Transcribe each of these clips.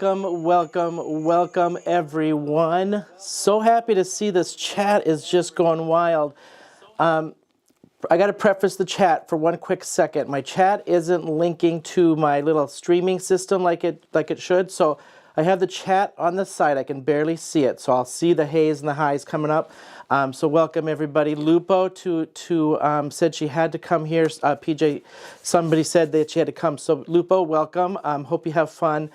welcome everyone. So happy to see this chat is just going wild. I got to preface the chat for one quick second. My chat isn't linking to my little streaming system like it should, so I have the chat on the side. I can barely see it, so I'll see the hays and the highs coming up. So welcome everybody. Lupo said she had to come here. PJ, somebody said that she had to come. So Lupo, welcome. Hope you have fun.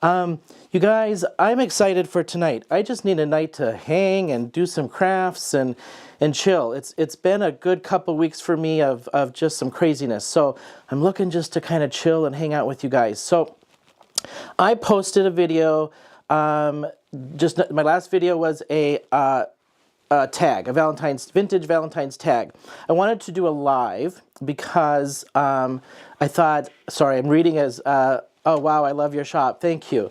You guys, I'm excited for tonight. I just need a night to hang and do some crafts and chill. It's been a good couple weeks for me of just some craziness. So I'm looking just to kind of chill and hang out with you guys. So I posted a video. Just my last video was a tag, a vintage Valentine's tag. I wanted to do a live because I thought, sorry, I'm reading as, oh wow, I love your shop, thank you.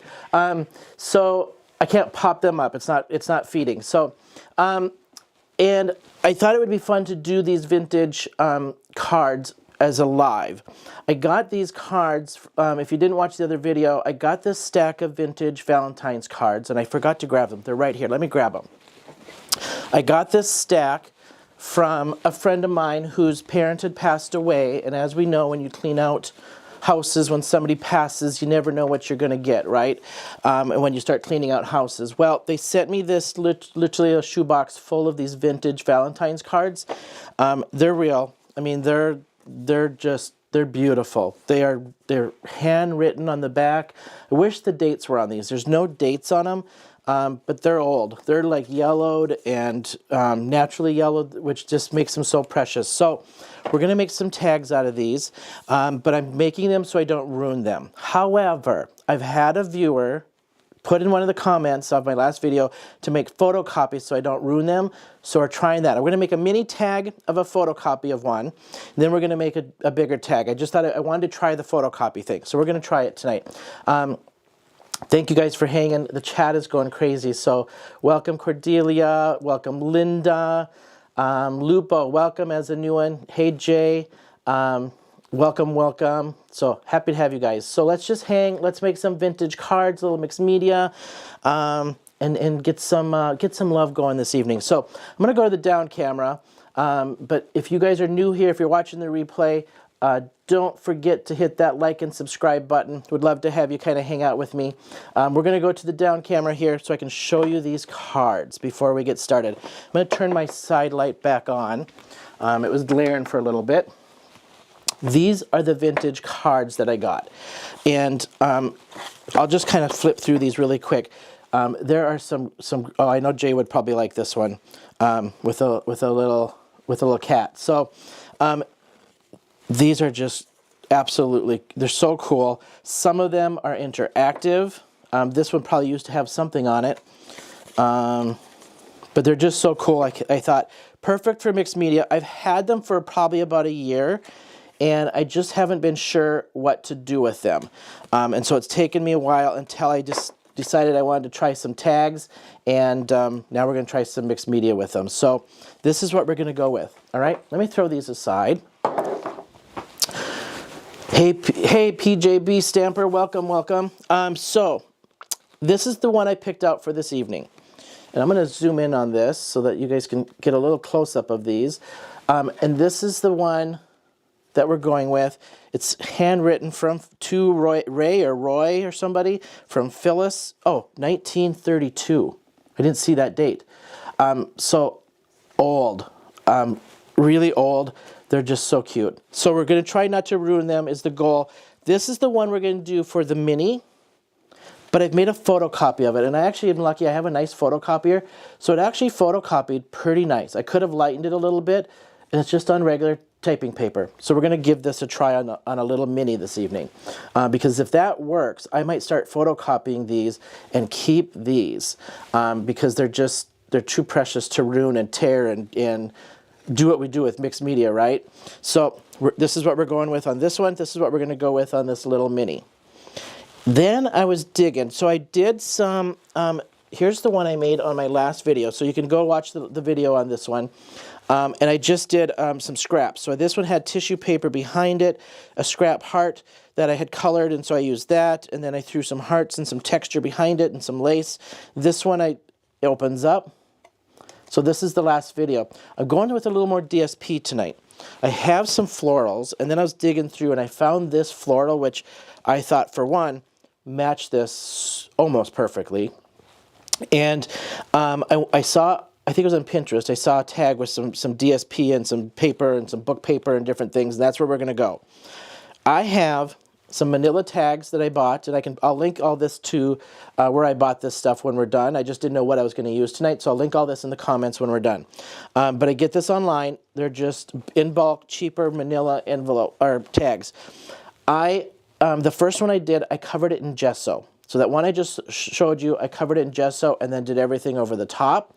So I can't pop them up, it's not feeding. So, and I thought it would be fun to do these vintage cards as a live. I got these cards, if you didn't watch the other video, I got this stack of vintage Valentine's cards and I forgot to grab them. They're right here, let me grab them. I got this stack from a friend of mine whose parent had passed away, and as we know, when you clean out houses, when somebody passes, you never know what you're going to get, right? And when you start cleaning out houses. Well, they sent me this, literally a shoebox full of these vintage Valentine's cards. They're real. I mean, they're beautiful. They're handwritten on the back. I wish the dates were on these. There's no dates on them. But they're old. They're like yellowed and naturally yellowed, which just makes them so precious. So we're going to make some tags out of these, but I'm making them so I don't ruin them. However, I've had a viewer put in one of the comments of my last video to make photocopies so I don't ruin them. So we're trying that. I'm going to make a mini tag of a photocopy of one. And then we're going to make a bigger tag. I just thought I wanted to try the photocopy thing. So we're going to try it tonight. Thank you guys for hanging. The chat is going crazy. So welcome Cordelia, welcome Linda, Lupo, welcome as a new one. Hey Jay, welcome. So happy to have you guys. So let's just hang. Let's make some vintage cards, a little mixed media, and get some love going this evening. So I'm gonna go to the down camera. But if you guys are new here, if you're watching the replay, don't forget to hit that like and subscribe button. Would love to have you kind of hang out with me. We're going to go to the down camera here so I can show you these cards before we get started. I'm going to turn my side light back on. It was glaring for a little bit. These are the vintage cards that I got. And I'll just kind of flip through these really quick. There are some. Oh, I know Jay would probably like this one with a little cat. So. These are just absolutely, they're so cool. Some of them are interactive. This one probably used to have something on it. But they're just so cool. I thought, perfect for mixed media. I've had them for probably about a year, and I just haven't been sure what to do with them. And so it's taken me a while until I just decided I wanted to try some tags, and now we're going to try some mixed media with them. So this is what we're going to go with. All right, let me throw these aside. Hey, PJB Stamper, welcome. So this is the one I picked out for this evening. And I'm going to zoom in on this so that you guys can get a little close-up of these. And this is the one that we're going with. It's handwritten from Ray or somebody from Phyllis. Oh, 1932. I didn't see that date. So old, really old. They're just so cute. So we're going to try not to ruin them is the goal. This is the one we're going to do for the mini, but I've made a photocopy of it. And I actually am lucky I have a nice photocopier. So it actually photocopied pretty nice. I could have lightened it a little bit, and it's just on regular typing paper. So we're going to give this a try on a little mini this evening. Because if that works, I might start photocopying these and keep these because they're too precious to ruin and tear and do what we do with mixed media, right? So this is what we're going with on this one. This is what we're going to go with on this little mini. Then I was digging. So I did some, here's the one I made on my last video. So you can go watch the video on this one. And I just did some scraps. So this one had tissue paper behind it, a scrap heart that I had colored, and so I used that, and then I threw some hearts and some texture behind it and some lace. This one it opens up. So this is the last video. I'm going with a little more DSP tonight. I have some florals, and then I was digging through and I found this floral, which I thought, for one, matched this almost perfectly. And I saw, I think it was on Pinterest, I saw a tag with some DSP and some paper and some book paper and different things, and that's where we're going to go. I have some manila tags that I bought, and I'll link all this to where I bought this stuff when we're done. I just didn't know what I was going to use tonight, so I'll link all this in the comments when we're done. But I get this online. They're just in bulk, cheaper manila envelope or tags. The first one I did, I covered it in gesso. So that one I just showed you, I covered it in gesso and then did everything over the top.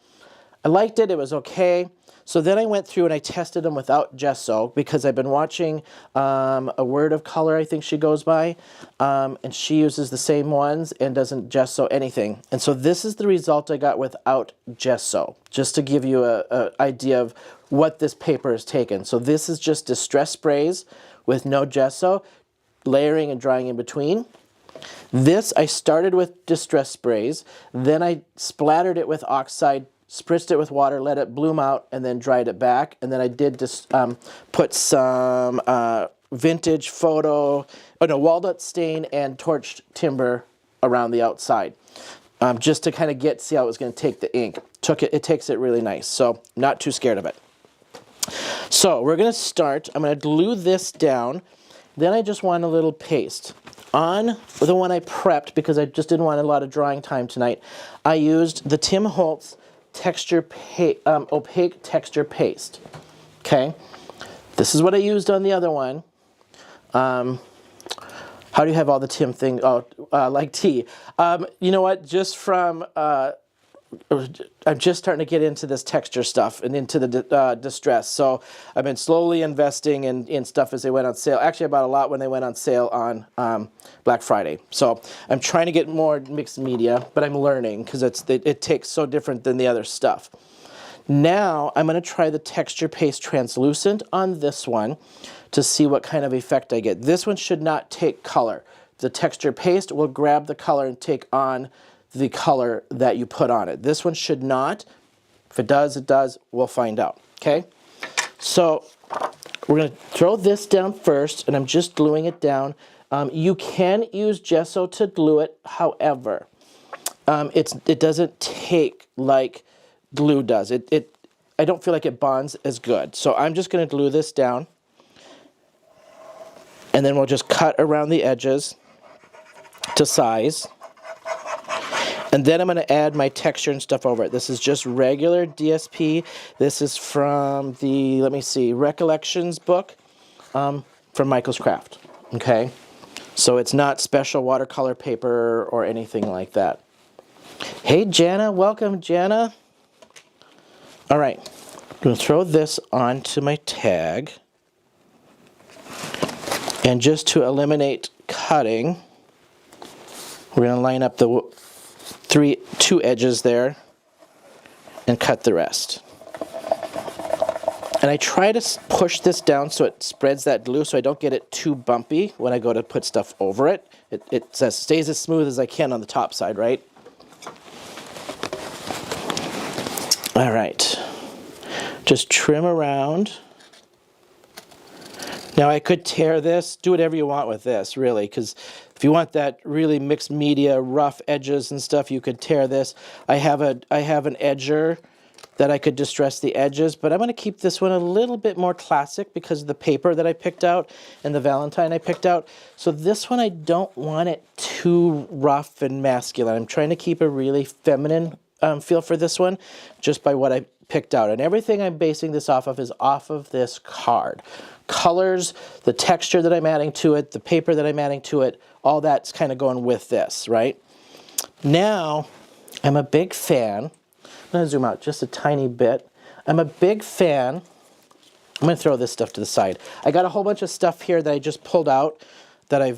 I liked it. It was okay. So then I went through and I tested them without gesso because I've been watching A Word of Color, I think she goes by, and she uses the same ones and doesn't gesso anything. And so this is the result I got without gesso, just to give you an idea of what this paper has taken. So this is just distress sprays with no gesso, layering and drying in between. This, I started with distress sprays, then I splattered it with oxide, spritzed it with water, let it bloom out, and then dried it back. And then I did just put some vintage walnut stain and torched timber around the outside, just to kind of see how it was going to take the ink. It takes it really nice, so not too scared of it. So we're going to start. I'm going to glue this down. Then I just want a little paste. On the one I prepped, because I just didn't want a lot of drawing time tonight, I used the Tim Holtz opaque texture paste. Okay, this is what I used on the other one. How do you have all the Tim things? Oh, like tea. You know what? Just from I'm just starting to get into this texture stuff and into the distress. So I've been slowly investing in stuff as they went on sale. Actually, I bought a lot when they went on sale on Black Friday. So I'm trying to get more mixed media, but I'm learning because it takes so different than the other stuff. Now I'm going to try the texture paste translucent on this one to see what kind of effect I get. This one should not take color. The texture paste will grab the color and take on the color that you put on it. This one should not. If it does, it does. We'll find out. Okay? So we're going to throw this down first, and I'm just gluing it down. You can use gesso to glue it. However, it doesn't take like glue does. I don't feel like it bonds as good. So I'm just going to glue this down, and then we'll just cut around the edges to size. And then I'm going to add my texture and stuff over it. This is just regular DSP. This is from the, let me see, Recollections book from Michael's Craft. Okay? So it's not special watercolor paper or anything like that. Hey, Jana. Welcome, Jana. All right. I'm going to throw this onto my tag. And just to eliminate cutting, we're going to line up the two edges there and cut the rest. And I try to push this down so it spreads that glue so I don't get it too bumpy when I go to put stuff over it. It stays as smooth as I can on the top side, right? All right. Just trim around. Now I could tear this, do whatever you want with this, really, because if you want that really mixed media, rough edges and stuff, you could tear this. I have an edger that I could distress the edges, but I'm going to keep this one a little bit more classic because of the paper that I picked out and the Valentine I picked out. So this one, I don't want it too rough and masculine. I'm trying to keep a really feminine feel for this one just by what I picked out. And everything I'm basing this off of is off of this card. Colors, the texture that I'm adding to it, the paper that I'm adding to it, all that's kind of going with this, right? Now, I'm a big fan. I'm going to zoom out just a tiny bit. I'm a big fan. I'm going to throw this stuff to the side. I got a whole bunch of stuff here that I just pulled out that I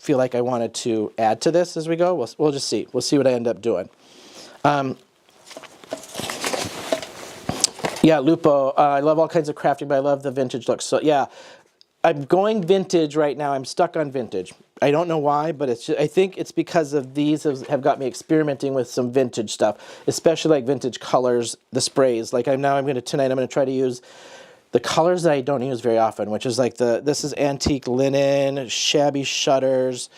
feel like I wanted to add to this as we go. We'll just see. We'll see what I end up doing. Yeah, Lupo, I love all kinds of crafting, but I love the vintage look. So yeah, I'm going vintage right now. I'm stuck on vintage. I don't know why, but it's just, I think it's because of these have got me experimenting with some vintage stuff, especially like vintage colors, the sprays. Like tonight I'm going to try to use the colors that I don't use very often, which is like this is antique linen, shabby shutters.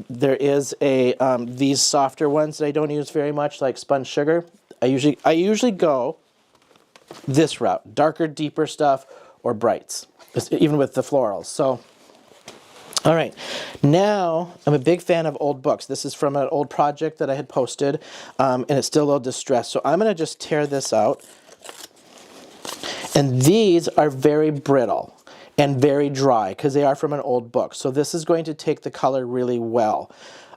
There is these softer ones that I don't use very much, like spun sugar. I usually go this route, darker, deeper stuff, or brights, even with the florals. So, all right, now I'm a big fan of old books. This is from an old project that I had posted, and it's still a little distressed. So I'm going to just tear this out. And these are very brittle and very dry because they are from an old book. So this is going to take the color really well.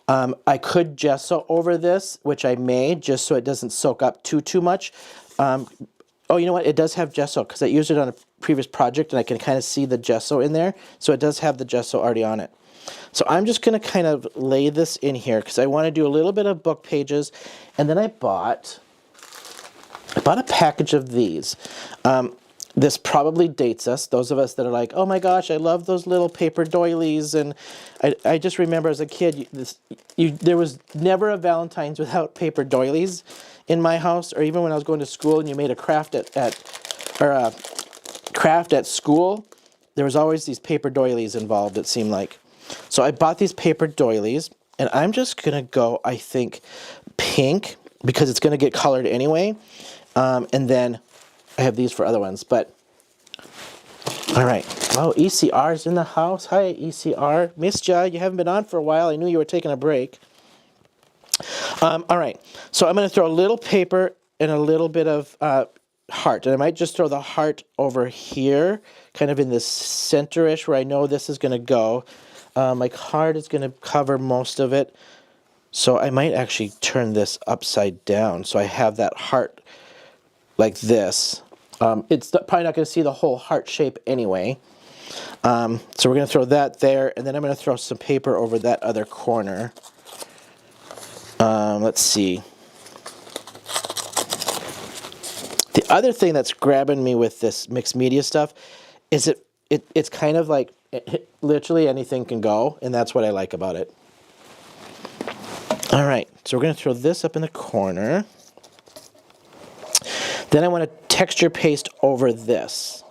I could gesso over this, which I may, just so it doesn't soak up too much. Oh, you know what? It does have gesso because I used it on a previous project and I can kind of see the gesso in there. So it does have the gesso already on it. So I'm just going to kind of lay this in here because I want to do a little bit of book pages. And then I bought a package of these. This probably dates us, those of us that are like, oh my gosh, I love those little paper doilies. And I just remember as a kid, there was never a Valentine's without paper doilies in my house, or even when I was going to school and you made a craft at school, there was always these paper doilies involved, it seemed like. So I bought these paper doilies, and I'm just going to go, I think, pink, because it's going to get colored anyway. And then I have these for other ones, but all right. Oh, ECR's in the house. Hi, ECR. Missed ya. You haven't been on for a while. I knew you were taking a break. All right. So I'm going to throw a little paper and a little bit of heart. And I might just throw the heart over here, kind of in the center-ish where I know this is going to go. My card is going to cover most of it. So I might actually turn this upside down so I have that heart like this. It's probably not going to see the whole heart shape anyway. So we're going to throw that there, and then I'm going to throw some paper over that other corner. Let's see. The other thing that's grabbing me with this mixed media stuff is it's kind of like literally anything can go, and that's what I like about it. All right, so we're going to throw this up in the corner. Then I want to texture paste over this.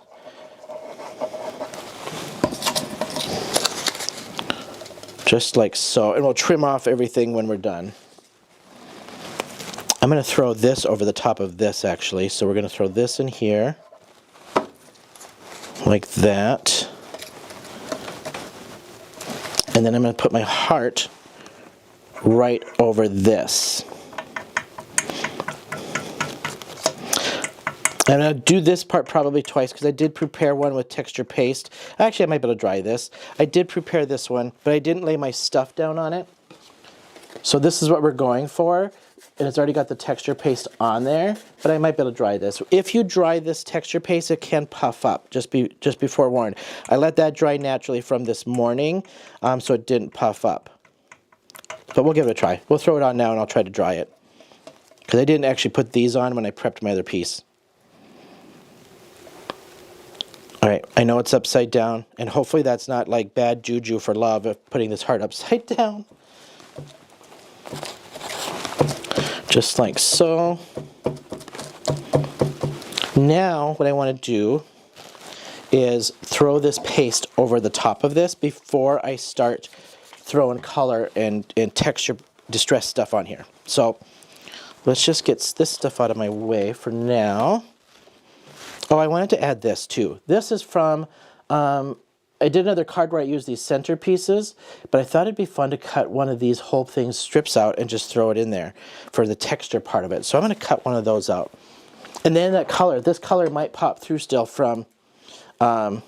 Just like so, and we'll trim off everything when we're done. I'm going to throw this over the top of this, actually. So we're going to throw this in here, like that. And then I'm going to put my heart right over this. I'm going to do this part probably twice because I did prepare one with texture paste. Actually, I might be able to dry this. I did prepare this one, but I didn't lay my stuff down on it. So this is what we're going for. And it's already got the texture paste on there, but I might be able to dry this. If you dry this texture paste, it can puff up, just be forewarned. I let that dry naturally from this morning, so it didn't puff up. But we'll give it a try. We'll throw it on now and I'll try to dry it. Because I didn't actually put these on when I prepped my other piece. All right, I know it's upside down, and hopefully that's not like bad juju for love of putting this heart upside down. Just like so. Now what I want to do is throw this paste over the top of this before I start throwing color and texture distress stuff on here. So let's just get this stuff out of my way for now. Oh, I wanted to add this too. This is from, I did another card where I used these centerpieces, but I thought it'd be fun to cut one of these whole things strips out and just throw it in there for the texture part of it. So I'm going to cut one of those out. And then that color, this color might pop through still from the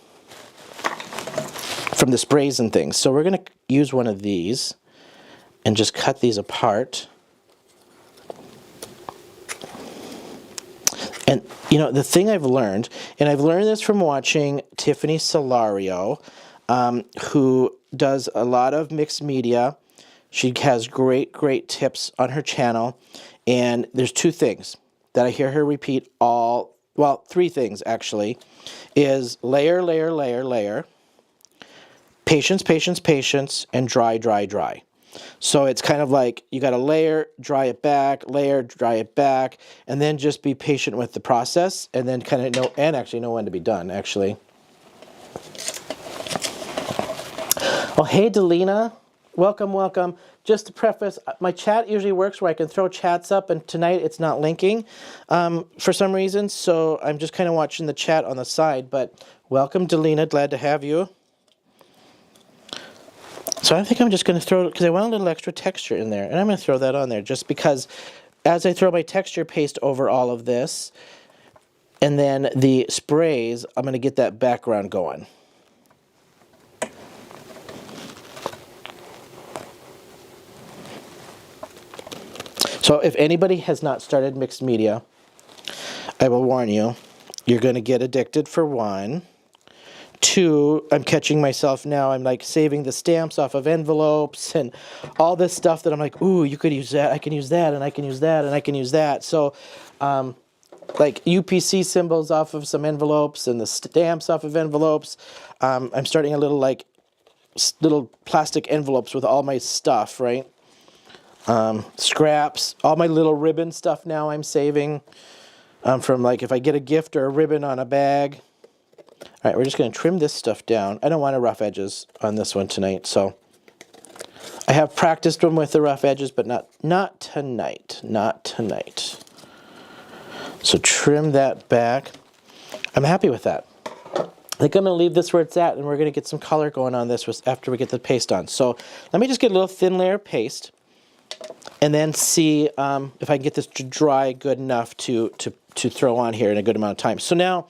sprays and things. So we're going to use one of these and just cut these apart. And, you know, the thing I've learned, and I've learned this from watching Tiffany Solario, who does a lot of mixed media. She has great tips on her channel. And there's two things that I hear her repeat three things actually, is layer, layer, layer, layer. patience, patience, patience, and dry, dry, dry. So it's kind of like you got to layer, dry it back, layer, dry it back, and then just be patient with the process, and then kind of know, and actually know when to be done, actually. Oh, hey, Delina. Welcome, welcome. Just to preface, my chat usually works where I can throw chats up, and tonight it's not linking for some reason, so I'm just kind of watching the chat on the side, but welcome, Delina. Glad to have you. So I think I'm just going to throw, because I want a little extra texture in there, and I'm going to throw that on there just because as I throw my texture paste over all of this, and then the sprays, I'm going to get that background going. So if anybody has not started mixed media, I will warn you, you're going to get addicted for one. Two, I'm catching myself now, I'm like saving the stamps off of envelopes and all this stuff that I'm like, ooh, you could use that, I can use that, and I can use that, and I can use that. So like UPC symbols off of some envelopes and the stamps off of envelopes. I'm starting a little like little plastic envelopes with all my stuff, right? Scraps, all my little ribbon stuff now I'm saving from like if I get a gift or a ribbon on a bag. All right, we're just going to trim this stuff down. I don't want rough edges on this one tonight, so I have practiced them with the rough edges, but not tonight, not tonight. So trim that back. I'm happy with that. I think I'm going to leave this where it's at, and we're going to get some color going on this after we get the paste on. So let me just get a little thin layer of paste, and then see if I can get this to dry good enough to throw on here in a good amount of time. So now,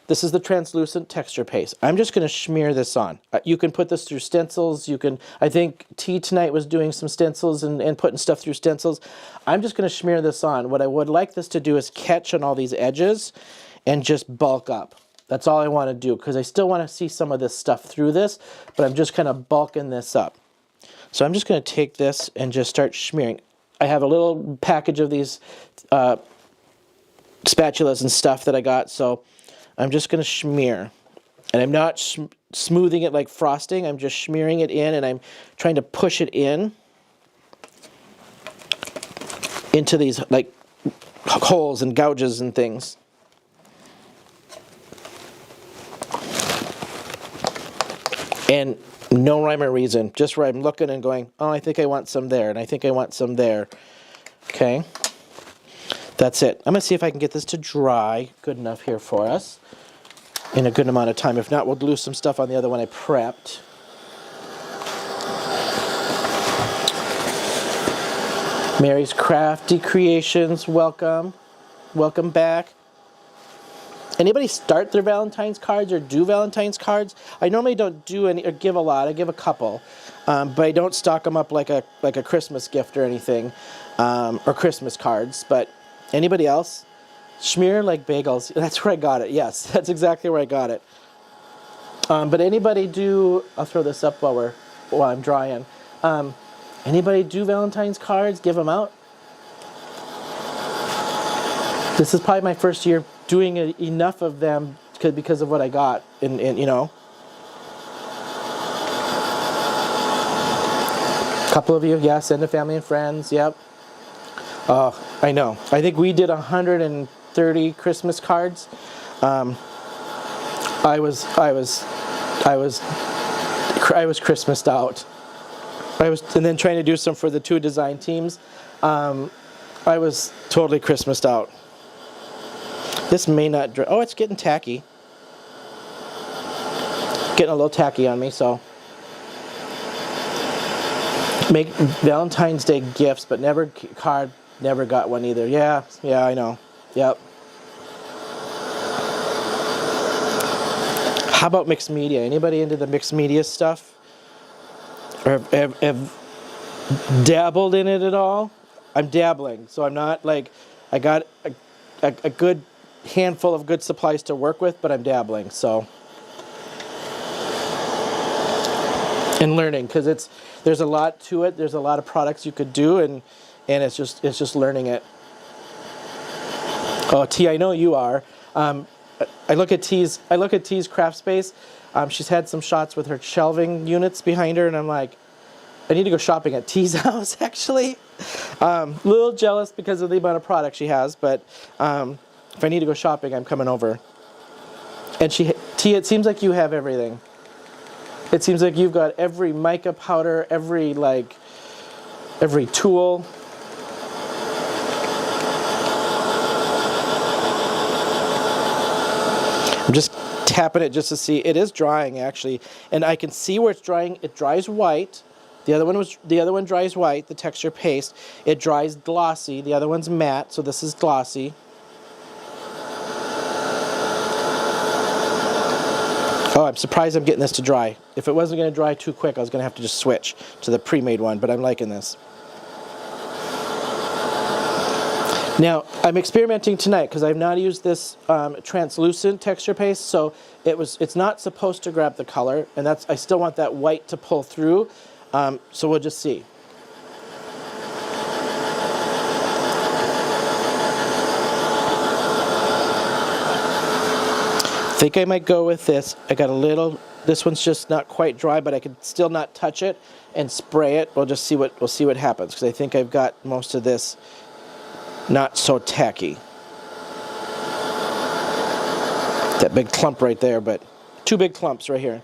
this is the translucent texture paste. I'm just going to smear this on. You can put this through stencils. You can, I think T tonight was doing some stencils and putting stuff through stencils. I'm just going to smear this on. What I would like this to do is catch on all these edges and just bulk up. That's all I want to do, because I still want to see some of this stuff through this, but I'm just kind of bulking this up. So I'm just going to take this and just start smearing. I have a little package of these spatulas and stuff that I got, so I'm just going to smear. And I'm not smoothing it like frosting, I'm just smearing it in, and I'm trying to push it in into these like holes and gouges and things. And no rhyme or reason, just where I'm looking and going, oh, I think I want some there, and I think I want some there. Okay, that's it. I'm going to see if I can get this to dry good enough here for us in a good amount of time. If not, we'll lose some stuff on the other one I prepped. Mary's Crafty Creations, welcome. Welcome back. Anybody start their Valentine's cards or do Valentine's cards? I normally don't do any or give a lot. I give a couple, but I don't stock them up like a Christmas gift or anything, or Christmas cards. But anybody else? Smear like bagels. That's where I got it. Yes, that's exactly where I got it. But anybody do? I'll throw this up while I'm drying. Anybody do Valentine's cards? Give them out. This is probably my first year doing enough of them because of what I got, and you know. A couple of you, yeah, send to family and friends, yep. Oh, I know. I think we did 130 Christmas cards. I was Christmased out. And then trying to do some for the two design teams. I was totally Christmased out. This may not dry. Oh, it's getting tacky. Getting a little tacky on me, so. Make Valentine's Day gifts, but never card, never got one either. Yeah, I know. Yep. How about mixed media? Anybody into the mixed media stuff? Or have dabbled in it at all? I'm dabbling, so I'm not like, I got a good handful of good supplies to work with, but I'm dabbling, so. And learning, because there's a lot to it. There's a lot of products you could do, and it's just learning it. Oh, T, I know you are. I look at T's craft space. She's had some shots with her shelving units behind her, and I'm like, I need to go shopping at T's house, actually. A little jealous because of the amount of product she has, but if I need to go shopping, I'm coming over. And T, it seems like you have everything. It seems like you've got every mica powder, every tool. I'm just tapping it just to see. It is drying, actually, and I can see where it's drying. It dries white. The other one dries white, the texture paste. It dries glossy. The other one's matte, so this is glossy. Oh, I'm surprised I'm getting this to dry. If it wasn't going to dry too quick, I was going to have to just switch to the pre-made one, but I'm liking this. Now, I'm experimenting tonight because I've not used this translucent texture paste, so it's not supposed to grab the color, and I still want that white to pull through. So we'll just see. I think I might go with this. I got a little, this one's just not quite dry, but I can still not touch it and spray it. We'll see what happens, because I think I've got most of this not so tacky. That big clump right there, but two big clumps right here.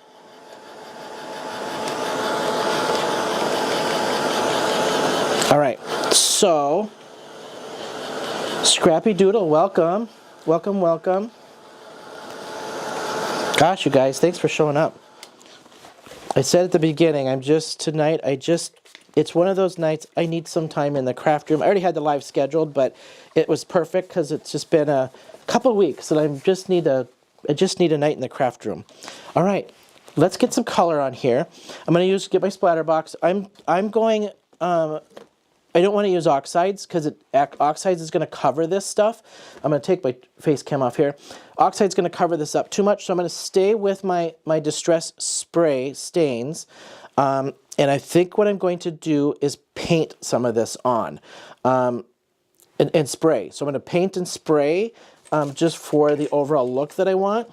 All right, so Scrappy Doodle, welcome. Welcome, welcome. Gosh, you guys, thanks for showing up. I said at the beginning, it's one of those nights I need some time in the craft room. I already had the live scheduled, but it was perfect because it's just been a couple of weeks and I just need a night in the craft room. All right, let's get some color on here. I'm going to get my splatter box. I'm going, I don't want to use oxides because oxides is going to cover this stuff. I'm going to take my face cam off here. Oxide's going to cover this up too much, so I'm going to stay with my Distress Spray stains. And I think what I'm going to do is paint some of this on and spray. So I'm going to paint and spray just for the overall look that I want.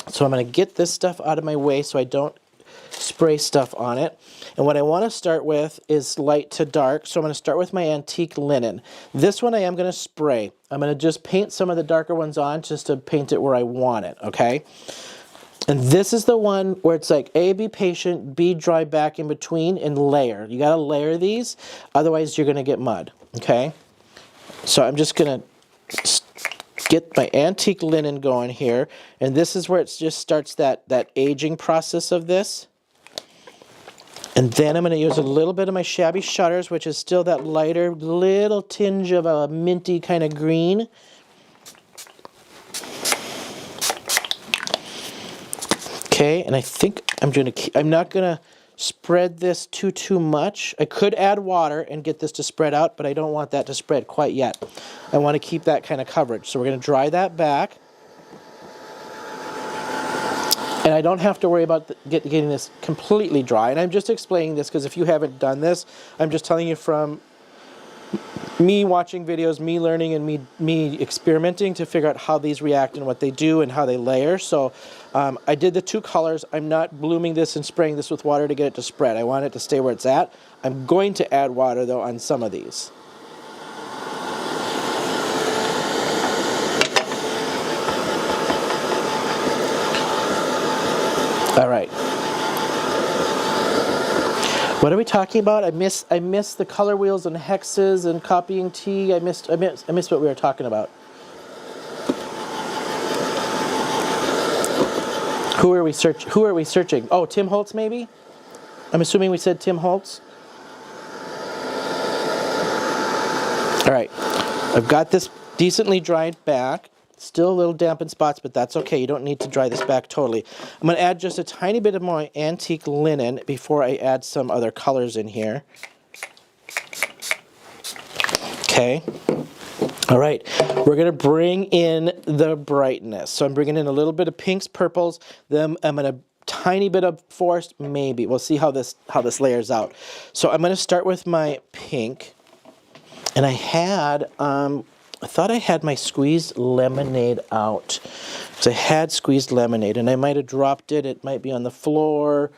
So I'm going to get this stuff out of my way so I don't spray stuff on it. And what I want to start with is light to dark, so I'm going to start with my antique linen. This one I am going to spray. I'm going to just paint some of the darker ones on just to paint it where I want it, okay? And this is the one where it's like, A, be patient, B, dry back in between, and layer. You got to layer these, otherwise you're going to get mud, okay? So I'm just going to get my antique linen going here, and this is where it just starts that aging process of this. And then I'm going to use a little bit of my Shabby Shutters, which is still that lighter little tinge of a minty kind of green. Okay, and I think I'm not going to spread this too much. I could add water and get this to spread out, but I don't want that to spread quite yet. I want to keep that kind of coverage. So we're going to dry that back. And I don't have to worry about getting this completely dry. And I'm just explaining this because if you haven't done this, I'm just telling you from me watching videos, me learning, and me experimenting to figure out how these react and what they do and how they layer. So I did the two colors. I'm not blooming this and spraying this with water to get it to spread. I want it to stay where it's at. I'm going to add water, though, on some of these. All right. What are we talking about? I missed the color wheels and hexes and copying T. I missed what we were talking about. Who are we searching? Oh, Tim Holtz maybe? I'm assuming we said Tim Holtz. All right. I've got this decently dried back. Still a little damp in spots, but that's okay. You don't need to dry this back totally. I'm going to add just a tiny bit of more antique linen before I add some other colors in here. Okay. All right. We're going to bring in the brightness. So I'm bringing in a little bit of pinks, purples. Then I'm going to tiny bit of forest, maybe. We'll see how this layers out. So I'm going to start with my pink. And I had I thought I had my squeezed lemonade out. So I had squeezed lemonade, and I might have dropped it. It might be on the floor.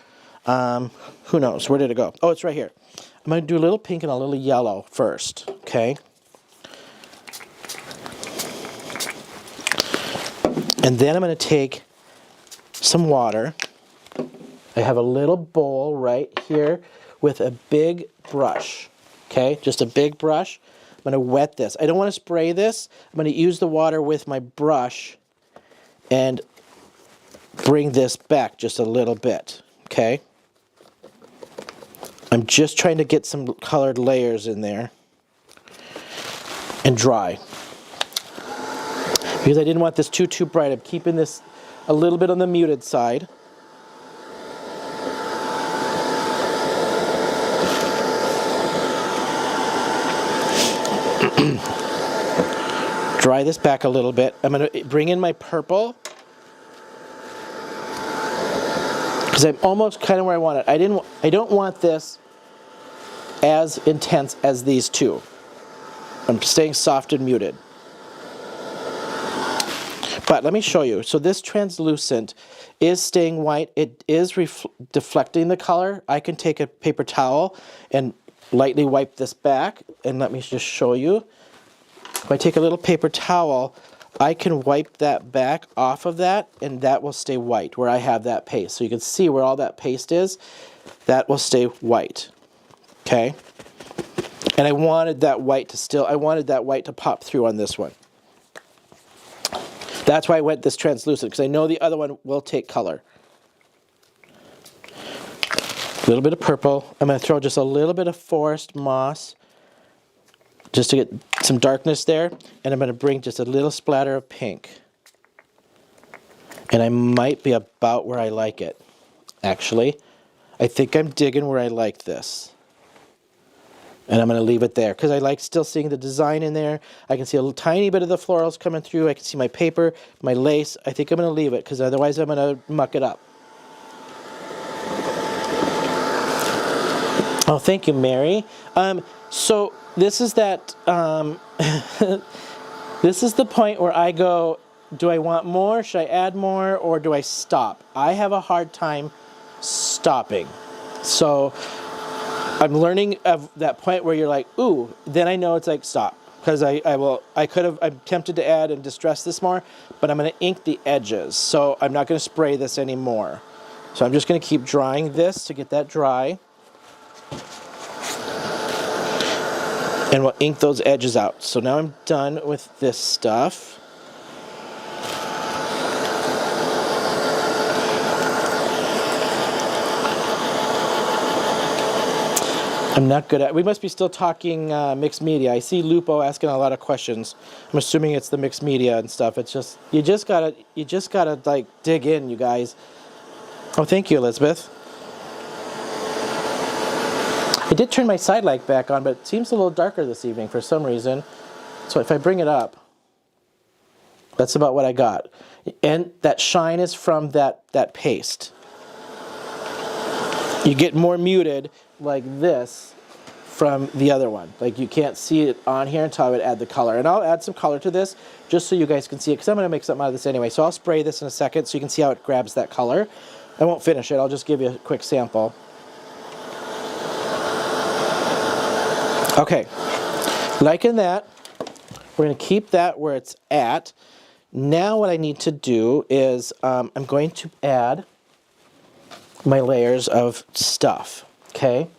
Who knows? Where did it go? Oh, it's right here. I'm going to do a little pink and a little yellow first, okay? And then I'm going to take some water. I have a little bowl right here with a big brush, okay? Just a big brush. I'm going to wet this. I don't want to spray this. I'm going to use the water with my brush and bring this back just a little bit, okay? I'm just trying to get some colored layers in there and dry. Because I didn't want this too bright. I'm keeping this a little bit on the muted side. Dry this back a little bit. I'm going to bring in my purple. Because I'm almost kind of where I want it. I don't want this as intense as these two. I'm staying soft and muted. But let me show you. So this translucent is staying white. It is deflecting the color. I can take a paper towel and lightly wipe this back. And let me just show you. If I take a little paper towel, I can wipe that back off of that, and that will stay white where I have that paste. So you can see where all that paste is. That will stay white. Okay? And I wanted that white to pop through on this one. That's why I went this translucent, because I know the other one will take color. A little bit of purple. I'm going to throw just a little bit of forest moss just to get some darkness there. And I'm going to bring just a little splatter of pink. And I might be about where I like it, actually. I think I'm digging where I like this. And I'm going to leave it there because I like still seeing the design in there. I can see a little tiny bit of the florals coming through. I can see my paper, my lace. I think I'm going to leave it because otherwise I'm going to muck it up. Oh, thank you, Mary. So this is that. This is the point where I go, do I want more? Should I add more? Or do I stop? I have a hard time stopping. So I'm learning of that point where you're like, ooh, then I know it's like stop. Because I'm tempted to add and distress this more, but I'm going to ink the edges. So I'm not going to spray this anymore. So I'm just going to keep drying this to get that dry. And we'll ink those edges out. So now I'm done with this stuff. I'm not good at. We must be still talking mixed media. I see Lupo asking a lot of questions. I'm assuming it's the mixed media and stuff. It's just you just gotta like dig in, you guys. Oh, thank you, Elizabeth. I did turn my side light back on, but it seems a little darker this evening for some reason. So if I bring it up, that's about what I got. And that shine is from that paste. You get more muted like this from the other one. Like you can't see it on here until I would add the color. And I'll add some color to this just so you guys can see it because I'm going to make something out of this anyway. So I'll spray this in a second so you can see how it grabs that color. I won't finish it. I'll just give you a quick sample. Okay, liking that. We're going to keep that where it's at. Now what I need to do is I'm going to add my layers of stuff, okay?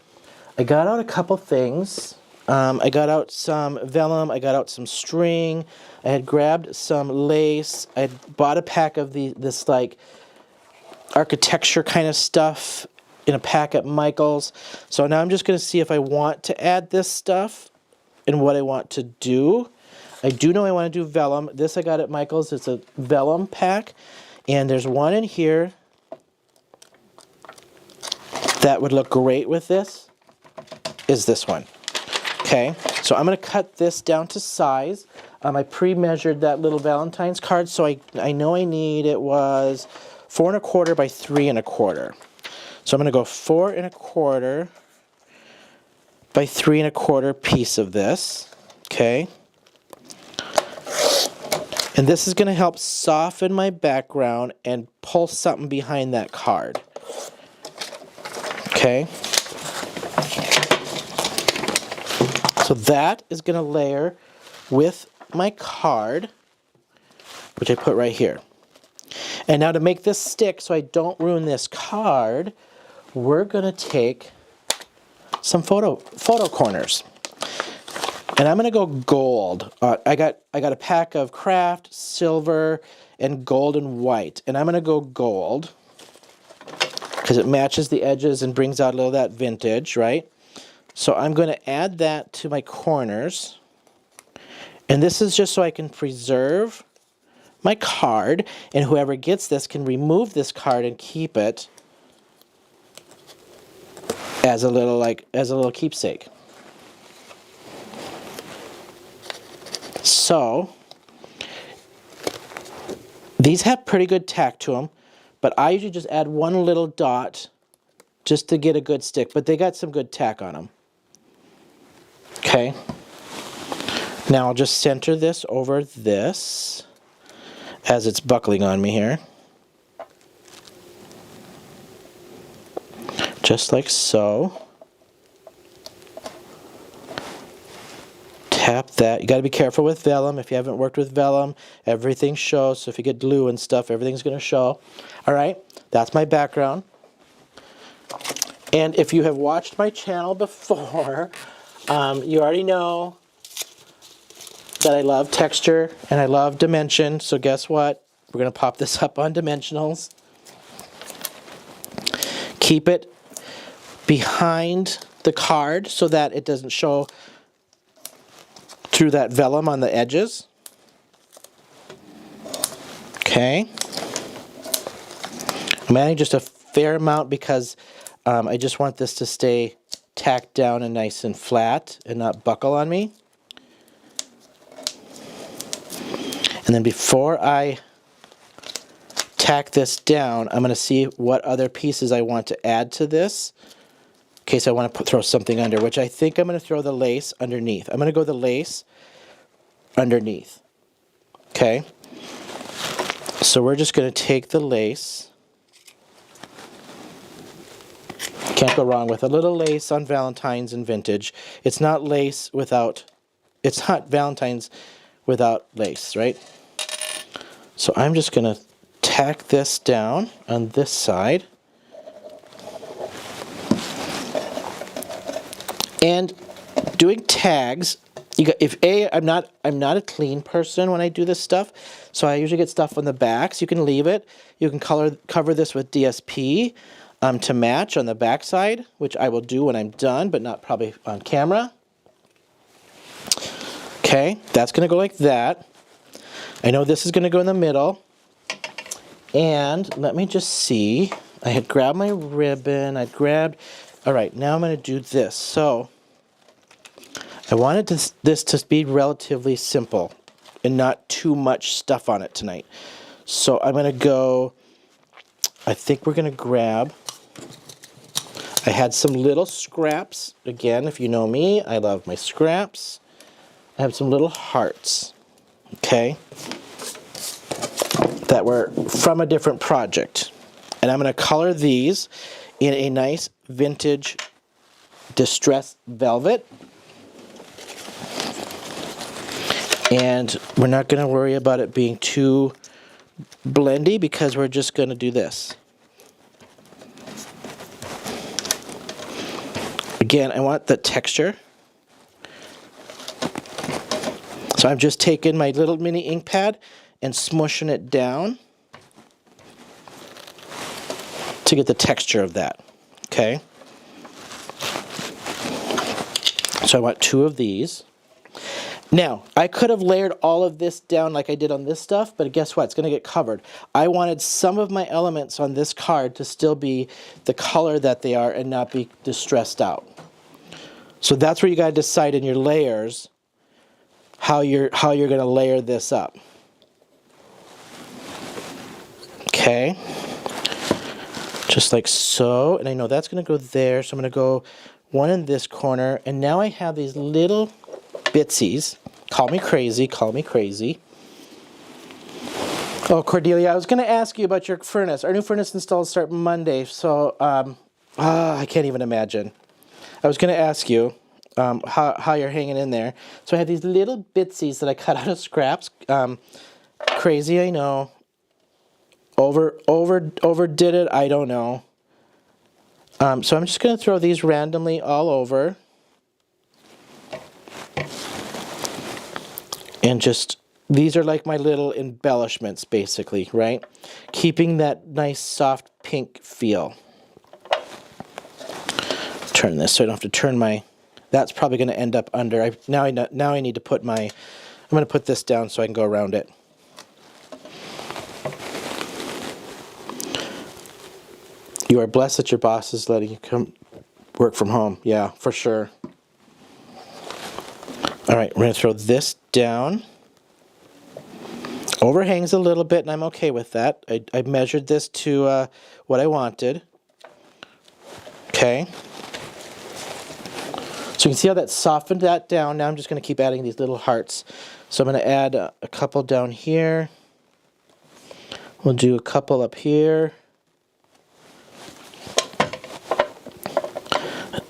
I got out a couple things. I got out some vellum, I got out some string, I had grabbed some lace, I had bought a pack of this like architecture kind of stuff in a pack at Michael's. So now I'm just going to see if I want to add this stuff and what I want to do. I do know I want to do vellum. This I got at Michael's. It's a vellum pack. And there's one in here that would look great with this, is this one. Okay, so I'm going to cut this down to size. I pre-measured that little Valentine's card, so I know I need, it was 4 1/4 by 3 1/4. So I'm going to go 4 1/4 by 3 1/4 piece of this. Okay. And this is going to help soften my background and pull something behind that card. Okay. So that is going to layer with my card, which I put right here. And now to make this stick so I don't ruin this card, we're going to take some photo corners. And I'm going to go gold. I got a pack of craft, silver, and gold and white. And I'm going to go gold because it matches the edges and brings out a little of that vintage, right? So I'm going to add that to my corners. And this is just so I can preserve my card, and whoever gets this can remove this card and keep it as a little keepsake. So these have pretty good tack to them, but I usually just add one little dot just to get a good stick, but they got some good tack on them. Okay. Now I'll just center this over this as it's buckling on me here. Just like so. Tap that. You got to be careful with vellum. If you haven't worked with vellum, everything shows. So if you get glue and stuff, everything's going to show. All right, that's my background. And if you have watched my channel before, you already know that I love texture and I love dimension. So guess what? We're going to pop this up on dimensionals. Keep it behind the card so that it doesn't show through that vellum on the edges. Okay. I'm adding just a fair amount because I just want this to stay tacked down and nice and flat and not buckle on me. And then before I tack this down, I'm going to see what other pieces I want to add to this in case I want to throw something under, which I think I'm going to throw the lace underneath. I'm going to go the lace underneath. Okay? So we're just going to take the lace. Can't go wrong with a little lace on Valentine's and vintage. It's not lace without, it's not Valentine's without lace, right? So I'm just going to tack this down on this side. And doing tags, I'm not a clean person when I do this stuff, so I usually get stuff on the back. So you can leave it. You can cover this with DSP to match on the back side, which I will do when I'm done, but not probably on camera. Okay, that's going to go like that. I know this is going to go in the middle. And let me just see. I had grabbed my ribbon. All right, now I'm going to do this. So I wanted this to be relatively simple and not too much stuff on it tonight. So I'm going to go, I think we're going to grab, I had some little scraps. Again, if you know me, I love my scraps. I have some little hearts, okay, that were from a different project. And I'm going to color these in a nice vintage distressed velvet. And we're not going to worry about it being too blendy because we're just going to do this. Again, I want the texture. So I'm just taking my little mini ink pad and smushing it down to get the texture of that, okay? So I want 2 of these. Now, I could have layered all of this down like I did on this stuff, but guess what? It's going to get covered. I wanted some of my elements on this card to still be the color that they are and not be distressed out. So that's where you got to decide in your layers how you're going to layer this up. Okay, just like so, and I know that's going to go there, so I'm going to go one in this corner, and now I have these little bitsies. Call me crazy, Oh, Cordelia, I was going to ask you about your furnace. Our new furnace installs start Monday, so I can't even imagine. I was going to ask you how you're hanging in there. So I have these little bitsies that I cut out of scraps. Crazy, I know. Overdid it, I don't know. So I'm just going to throw these randomly all over. And just, these are like my little embellishments, basically, right? Keeping that nice soft pink feel. Turn this so I don't have to turn my, that's probably going to end up under. Now I need to put my, I'm going to put this down so I can go around it. You are blessed that your boss is letting you come work from home. Yeah, for sure. All right, we're going to throw this down. Overhangs a little bit, and I'm okay with that. I measured this to what I wanted. Okay. So you can see how that softened that down. Now I'm just going to keep adding these little hearts. So I'm going to add a couple down here. We'll do a couple up here.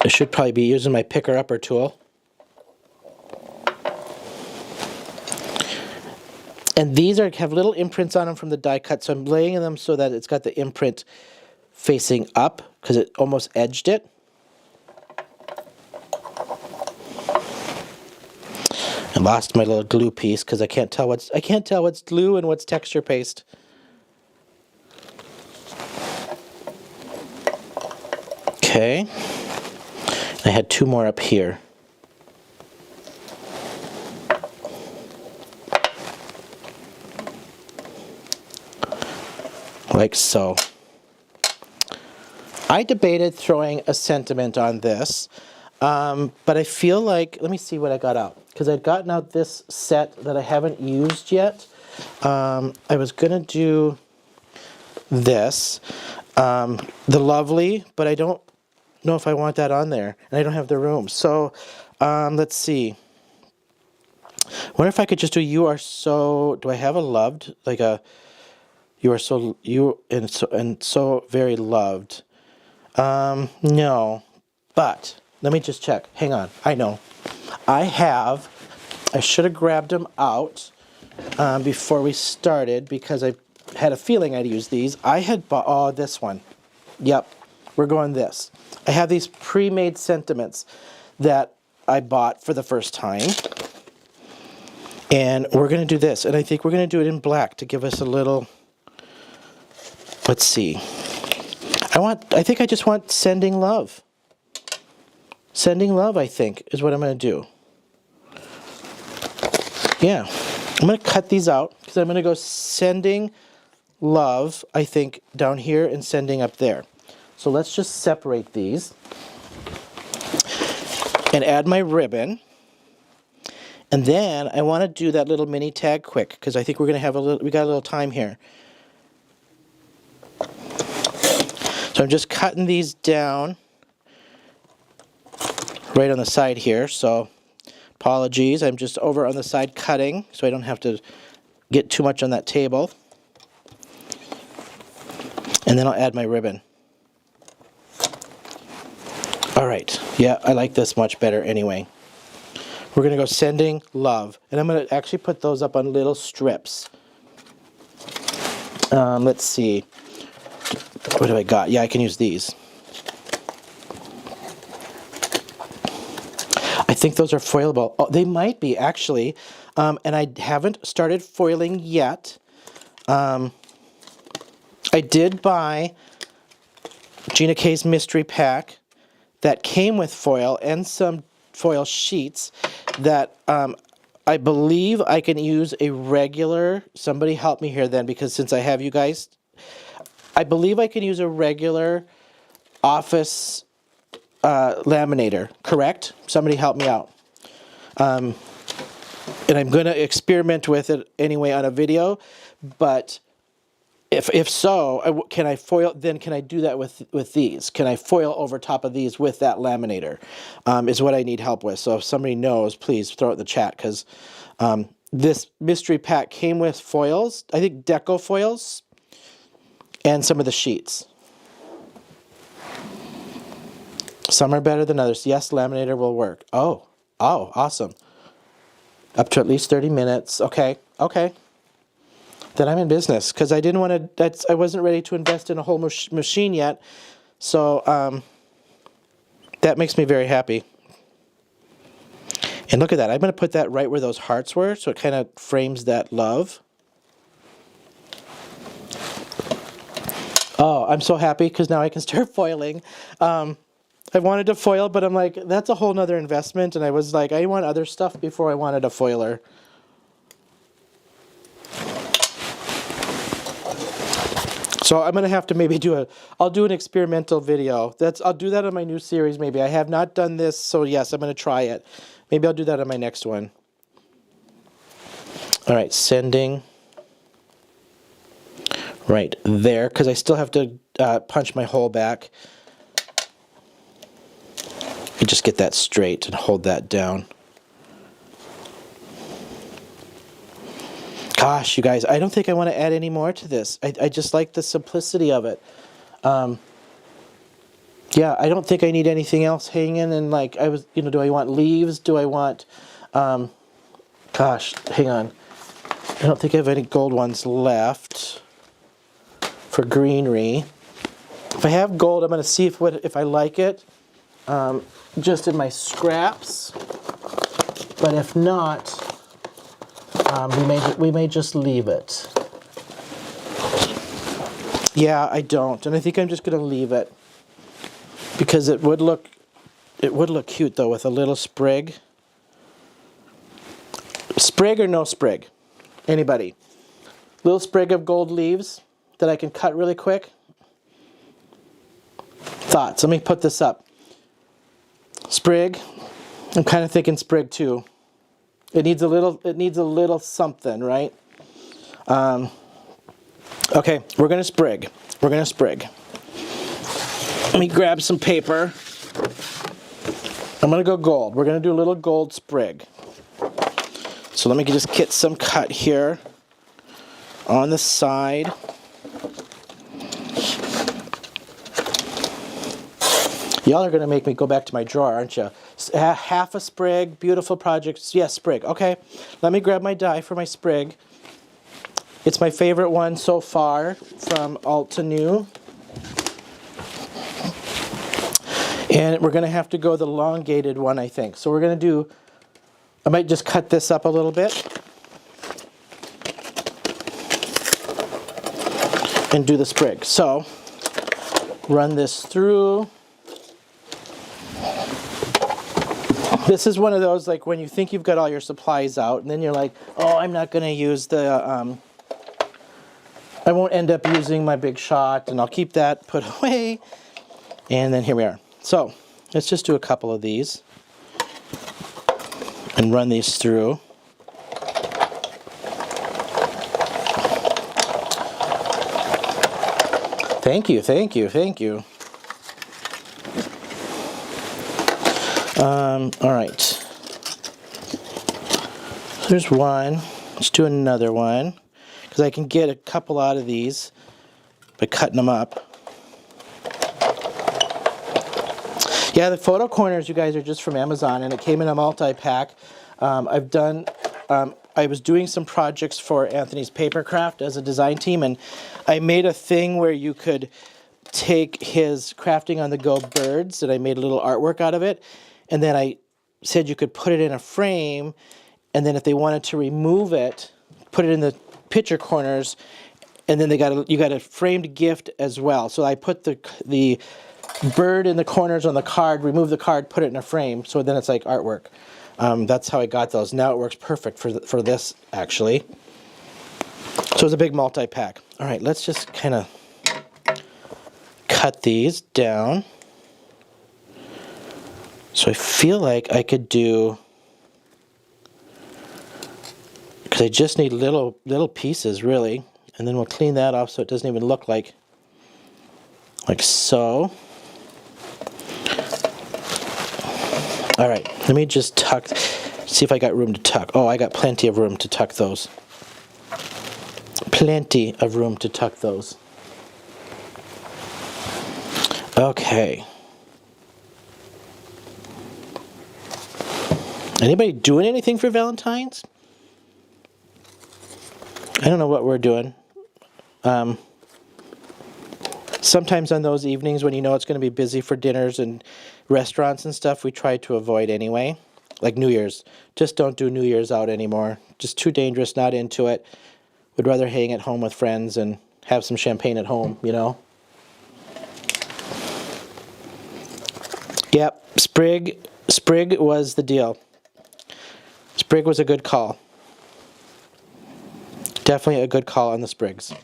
I should probably be using my picker-upper tool. And these have little imprints on them from the die cut, so I'm laying them so that it's got the imprint facing up, because it almost edged it. I lost my little glue piece because I can't tell what's glue and what's texture paste. Okay. I had two more up here. Like so. I debated throwing a sentiment on this, but I feel like, let me see what I got out. Because I'd gotten out this set that I haven't used yet. I was going to do this, the Lovely, but I don't know if I want that on there, and I don't have the room. So let's see. I wonder if I could just do You Are So, do I have a loved, like a You Are So, You and so very loved. No, but let me just check. Hang on. I know. I should have grabbed them out before we started because I had a feeling I'd use these. I had bought, oh, this one. Yep, we're going this. I have these pre-made sentiments that I bought for the first time. And we're going to do this. And I think we're going to do it in black to give us a little, let's see. I think I just want Sending Love. Sending Love, I think, is what I'm going to do. Yeah. I'm going to cut these out because I'm going to go Sending Love, I think, down here and Sending up there. So let's just separate these and add my ribbon. And then I want to do that little mini tag quick because I think we're going to have we got a little time here. So I'm just cutting these down right on the side here. So apologies, I'm just over on the side cutting so I don't have to get too much on that table. And then I'll add my ribbon. All right, yeah, I like this much better anyway. We're going to go Sending Love. And I'm going to actually put those up on little strips. Let's see. What do I got? Yeah, I can use these. I think those are foilable. Oh, they might be, actually. And I haven't started foiling yet. I did buy Gina K's mystery pack that came with foil and some foil sheets that I believe I can use a regular, somebody help me here then, because since I have you guys, I believe I can use a regular office laminator, correct? Somebody help me out. And I'm going to experiment with it anyway on a video, but if so, can I foil, then can I do that with these? Can I foil over top of these with that laminator? Is what I need help with. So if somebody knows, please throw it in the chat, because this mystery pack came with foils, I think deco foils, and some of the sheets. Some are better than others. Yes, laminator will work. Oh, awesome. Up to at least 30 minutes. Okay. Then I'm in business, because I didn't want to, I wasn't ready to invest in a whole machine yet. So that makes me very happy. And look at that. I'm going to put that right where those hearts were, so it kind of frames that love. Oh, I'm so happy, because now I can start foiling. I wanted to foil, but I'm like, that's a whole nother investment. And I was like, I want other stuff before I wanted a foiler. So I'm going to have to maybe I'll do an experimental video. I'll do that on my new series maybe. I have not done this, so yes, I'm going to try it. Maybe I'll do that on my next one. All right, sending right there, because I still have to punch my hole back. And just get that straight and hold that down. Gosh, you guys, I don't think I want to add any more to this. I just like the simplicity of it. Yeah, I don't think I need anything else hanging. And like, do I want leaves? Do I want, gosh, hang on. I don't think I have any gold ones left for greenery. If I have gold, I'm going to see if I like it, just in my scraps. But if not, we may just leave it. Yeah, I don't, and I think I'm just going to leave it, because it would look cute though with a little sprig. Sprig or no sprig? Anybody? Little sprig of gold leaves that I can cut really quick. Thoughts? Let me put this up. Sprig. I'm kind of thinking sprig too. It needs a little something, right? Okay, we're gonna sprig. Let me grab some paper. I'm gonna go gold. We're gonna do a little gold sprig. So let me just get some cut here on the side. Y'all are gonna make me go back to my drawer, aren't you? Half a sprig, beautiful project. Yes, sprig. Okay, let me grab my die for my sprig. It's my favorite one so far from alt to new. And we're gonna have to go the elongated one, I think. So we're gonna do, I might just cut this up a little bit and do the sprig. So run this through. This is one of those, like, when you think you've got all your supplies out, and then you're like, oh, I'm not going to use the, I won't end up using my big shot, and I'll keep that put away. And then here we are. So let's just do a couple of these and run these through. Thank you, thank you, thank you. All right. There's one. Let's do another one, because I can get a couple out of these by cutting them up. Yeah, the photo corners, you guys, are just from Amazon, and it came in a multi-pack. I was doing some projects for Anthony's Papercraft as a design team, and I made a thing where you could take his crafting on the go birds, and I made a little artwork out of it, and then I said you could put it in a frame, and then if they wanted to remove it, put it in the picture corners, and then you got a framed gift as well. So I put the bird in the corners on the card, remove the card, put it in a frame, so then it's like artwork. That's how I got those. Now it works perfect for this, actually. So it's a big multi-pack. All right, let's just kind of cut these down. So I feel like I could do, because I just need little pieces, really. And then we'll clean that off so it doesn't even look like so. All right, let me just tuck. See if I got room to tuck. Oh, I got plenty of room to tuck those. Plenty of room to tuck those. Okay. Anybody doing anything for Valentine's? I don't know what we're doing. Sometimes on those evenings when you know it's going to be busy for dinners and restaurants and stuff, we try to avoid anyway. Like New Year's. Just don't do New Year's out anymore. Just too dangerous, not into it. Would rather hang at home with friends and have some champagne at home, you know? Yep, Sprig was the deal. Sprig was a good call. Definitely a good call on the sprigs.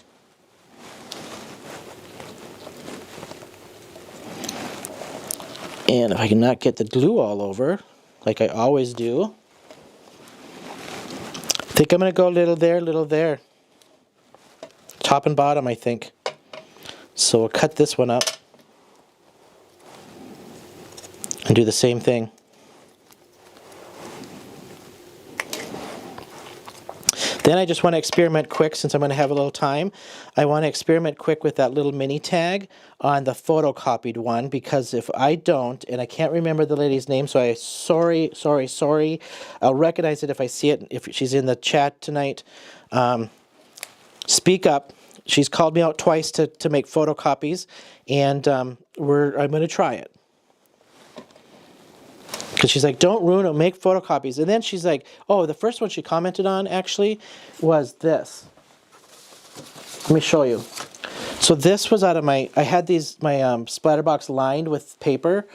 And if I can not get the glue all over, like I always do, I think I'm going to go a little there. Top and bottom, I think. So we'll cut this one up and do the same thing. Then I just want to experiment quick, since I'm going to have a little time. I want to experiment quick with that little mini tag on the photocopied one, because if I don't, and I can't remember the lady's name, so I sorry. I'll recognize it if I see it, if she's in the chat tonight. Speak up. She's called me out twice to make photocopies, and I'm going to try it. Because she's like, don't ruin it, make photocopies. And then she's like, oh, the first one she commented on actually was this. Let me show you. So this was out of I had my splatter box lined with paper,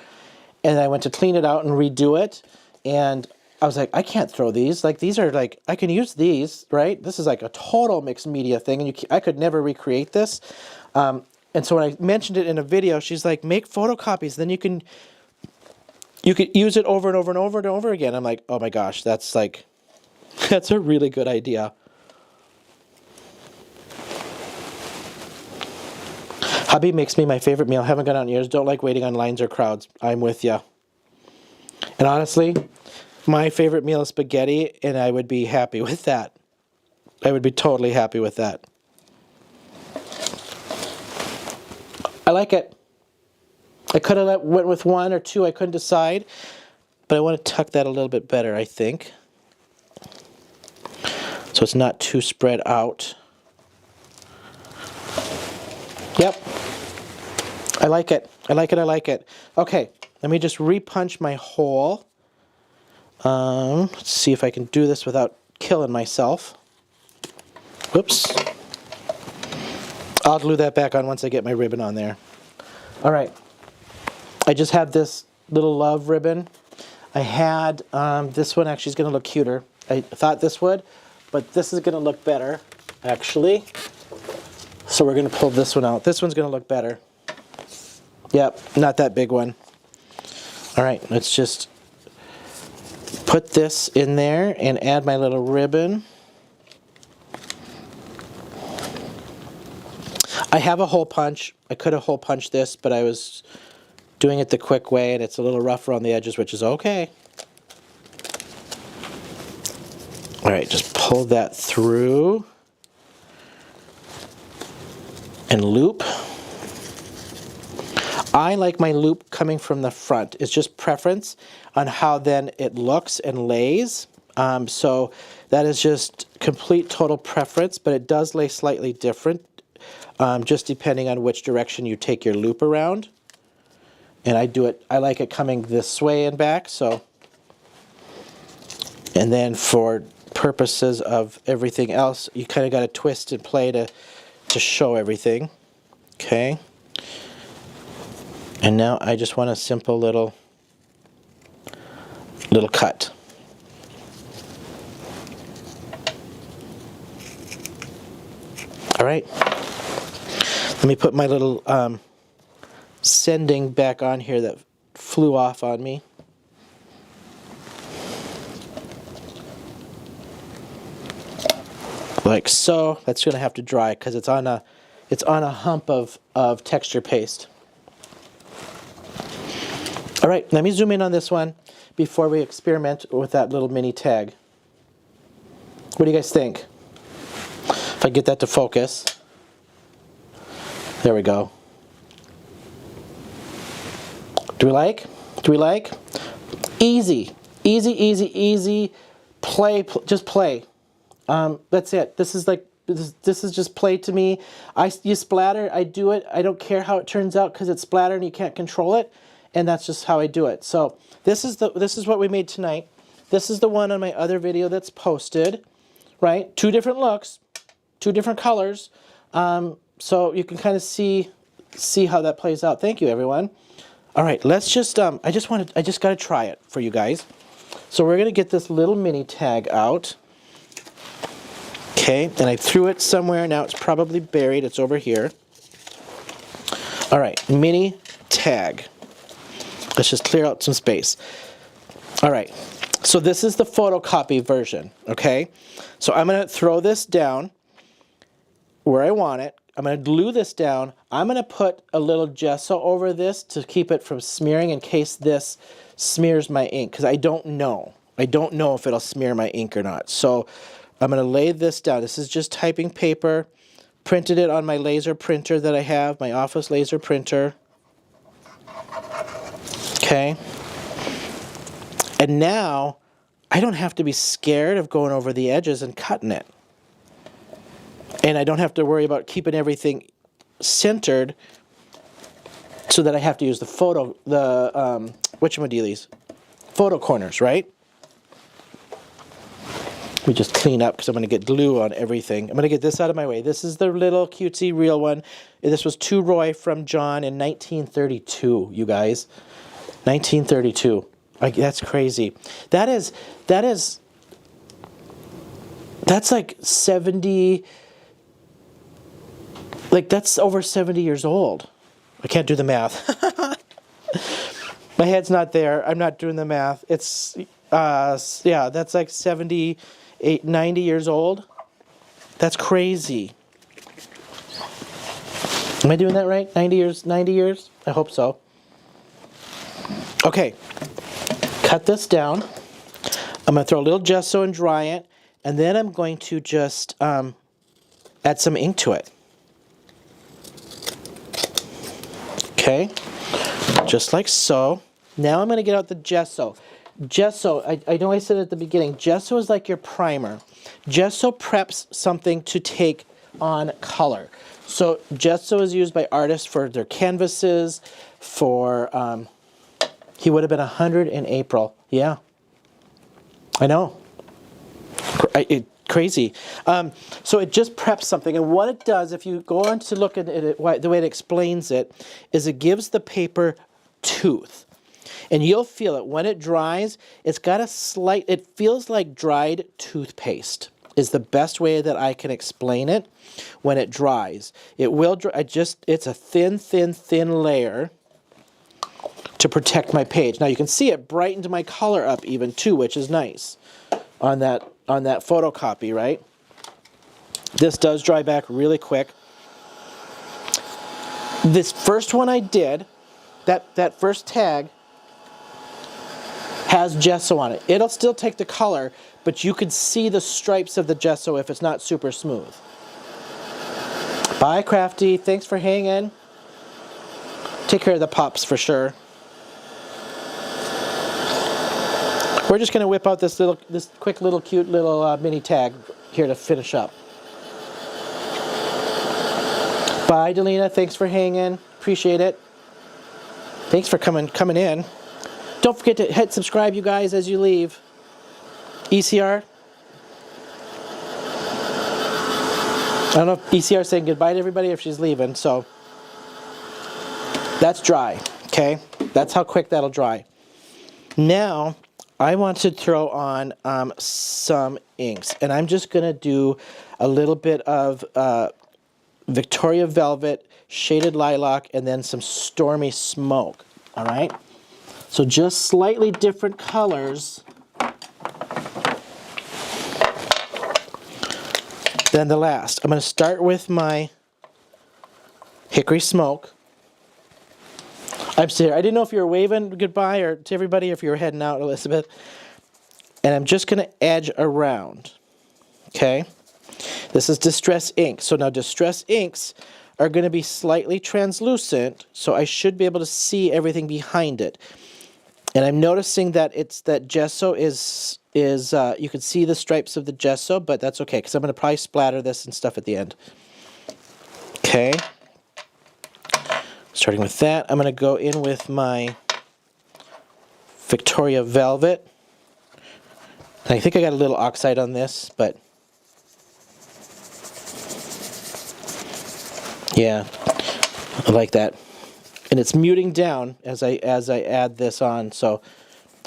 and I went to clean it out and redo it. And I was like, I can't throw these. Like, these are like, I can use these, right? This is like a total mixed media thing, and I could never recreate this. And so when I mentioned it in a video, she's like, make photocopies, then you could use it over and over and over and over again. I'm like, oh my gosh, that's a really good idea. Hubby makes me my favorite meal. Haven't gone out in years. Don't like waiting on lines or crowds. I'm with ya. And honestly, my favorite meal is spaghetti, and I would be happy with that. I would be totally happy with that. I like it. I could have went with one or two. I couldn't decide. But I want to tuck that a little bit better, I think. So it's not too spread out. Yep. I like it. I like it. Okay. Let me just repunch my hole. Let's see if I can do this without killing myself. Whoops. I'll glue that back on once I get my ribbon on there. All right. I just have this little love ribbon. I had, this one actually is going to look cuter. I thought this would, but this is going to look better, actually. So we're going to pull this one out. This one's going to look better. Yep, not that big one. All right, let's just put this in there and add my little ribbon. I have a hole punch. I could have hole punched this, but I was doing it the quick way, and it's a little rough around the edges, which is okay. All right, just pull that through and loop. I like my loop coming from the front. It's just preference on how then it looks and lays. So that is just complete total preference, but it does lay slightly different, just depending on which direction you take your loop around. And I like it coming this way and back, so. And then for purposes of everything else, you kind of got to twist and play to show everything. Okay. And now I just want a simple little cut. All right. Let me put my little sending back on here that flew off on me. Like so. That's going to have to dry because it's on a hump of texture paste. All right, let me zoom in on this one before we experiment with that little mini tag. What do you guys think? If I get that to focus. There we go. Do we like? Do we like? Easy. Easy, easy, easy. Play, just play. That's it. This is like, this is just play to me. You splatter, I do it. I don't care how it turns out because it's splattered and you can't control it. And that's just how I do it. So this is what we made tonight. This is the one on my other video that's posted, right? 2 different looks, 2 different colors. So you can kind of see how that plays out. Thank you, everyone. All right, let's just, I just got to try it for you guys. So we're going to get this little mini tag out. Okay, and I threw it somewhere. Now it's probably buried. It's over here. All right, mini tag. Let's just clear out some space. All right, so this is the photocopy version, okay? So I'm going to throw this down where I want it. I'm going to glue this down. I'm going to put a little gesso over this to keep it from smearing in case this smears my ink, because I don't know. I don't know if it'll smear my ink or not. So I'm going to lay this down. This is just typing paper. Printed it on my laser printer that I have, my office laser printer. Okay. And now I don't have to be scared of going over the edges and cutting it. And I don't have to worry about keeping everything centered so that I have to use the whatchamadilis, photo corners, right? Let me just clean up because I'm going to get glue on everything. I'm going to get this out of my way. This is the little cutesy real one. This was to Roy from John in 1932, you guys. 1932. That's crazy. That's like 70... Like, that's over 70 years old. I can't do the math. My head's not there. I'm not doing the math. It's, yeah, that's like 78, 90 years old. That's crazy. Am I doing that right? 90 years? 90 years? I hope so. Okay. Cut this down. I'm going to throw a little gesso and dry it. And then I'm going to just add some ink to it. Okay, just like so. Now I'm going to get out the gesso. Gesso, I know I said at the beginning, gesso is like your primer. Gesso preps something to take on color. So gesso is used by artists for their canvases, for, he would have been 100 in April. Yeah, I know. Crazy. So it just preps something, and what it does, if you go on to look at it, the way it explains it, is it gives the paper tooth. And you'll feel it. When it dries, it's got a slight, it feels like dried toothpaste is the best way that I can explain it when it dries. It will dry, it's a thin, thin, thin layer to protect my page. Now you can see it brightened my color up even too, which is nice on that photocopy, right? This does dry back really quick. This first one I did, that first tag, has gesso on it. It'll still take the color, but you could see the stripes of the gesso if it's not super smooth. Bye, Crafty. Thanks for hanging. Take care of the pops for sure. We're just going to whip out this quick little cute little mini tag here to finish up. Bye, Delina. Thanks for hanging. Appreciate it. Thanks for coming in. Don't forget to hit subscribe, you guys, as you leave. ECR. I don't know if ECR is saying goodbye to everybody or if she's leaving, so that's dry, okay? That's how quick that'll dry. Now, I want to throw on some inks, and I'm just going to do a little bit of Victoria Velvet, Shaded Lilac, and then some Stormy Smoke, all right? So just slightly different colors than the last. I'm going to start with my Hickory Smoke. I'm still here. I didn't know if you were waving goodbye or to everybody, or if you were heading out, Elizabeth. And I'm just going to edge around. Okay? This is distress ink. So now distress inks are going to be slightly translucent, so I should be able to see everything behind it. And I'm noticing that that gesso is you can see the stripes of the gesso, but that's okay, because I'm going to probably splatter this and stuff at the end. Okay. Starting with that, I'm going to go in with my Victoria Velvet. And I think I got a little oxide on this, but yeah, I like that. And it's muting down as I add this on, so,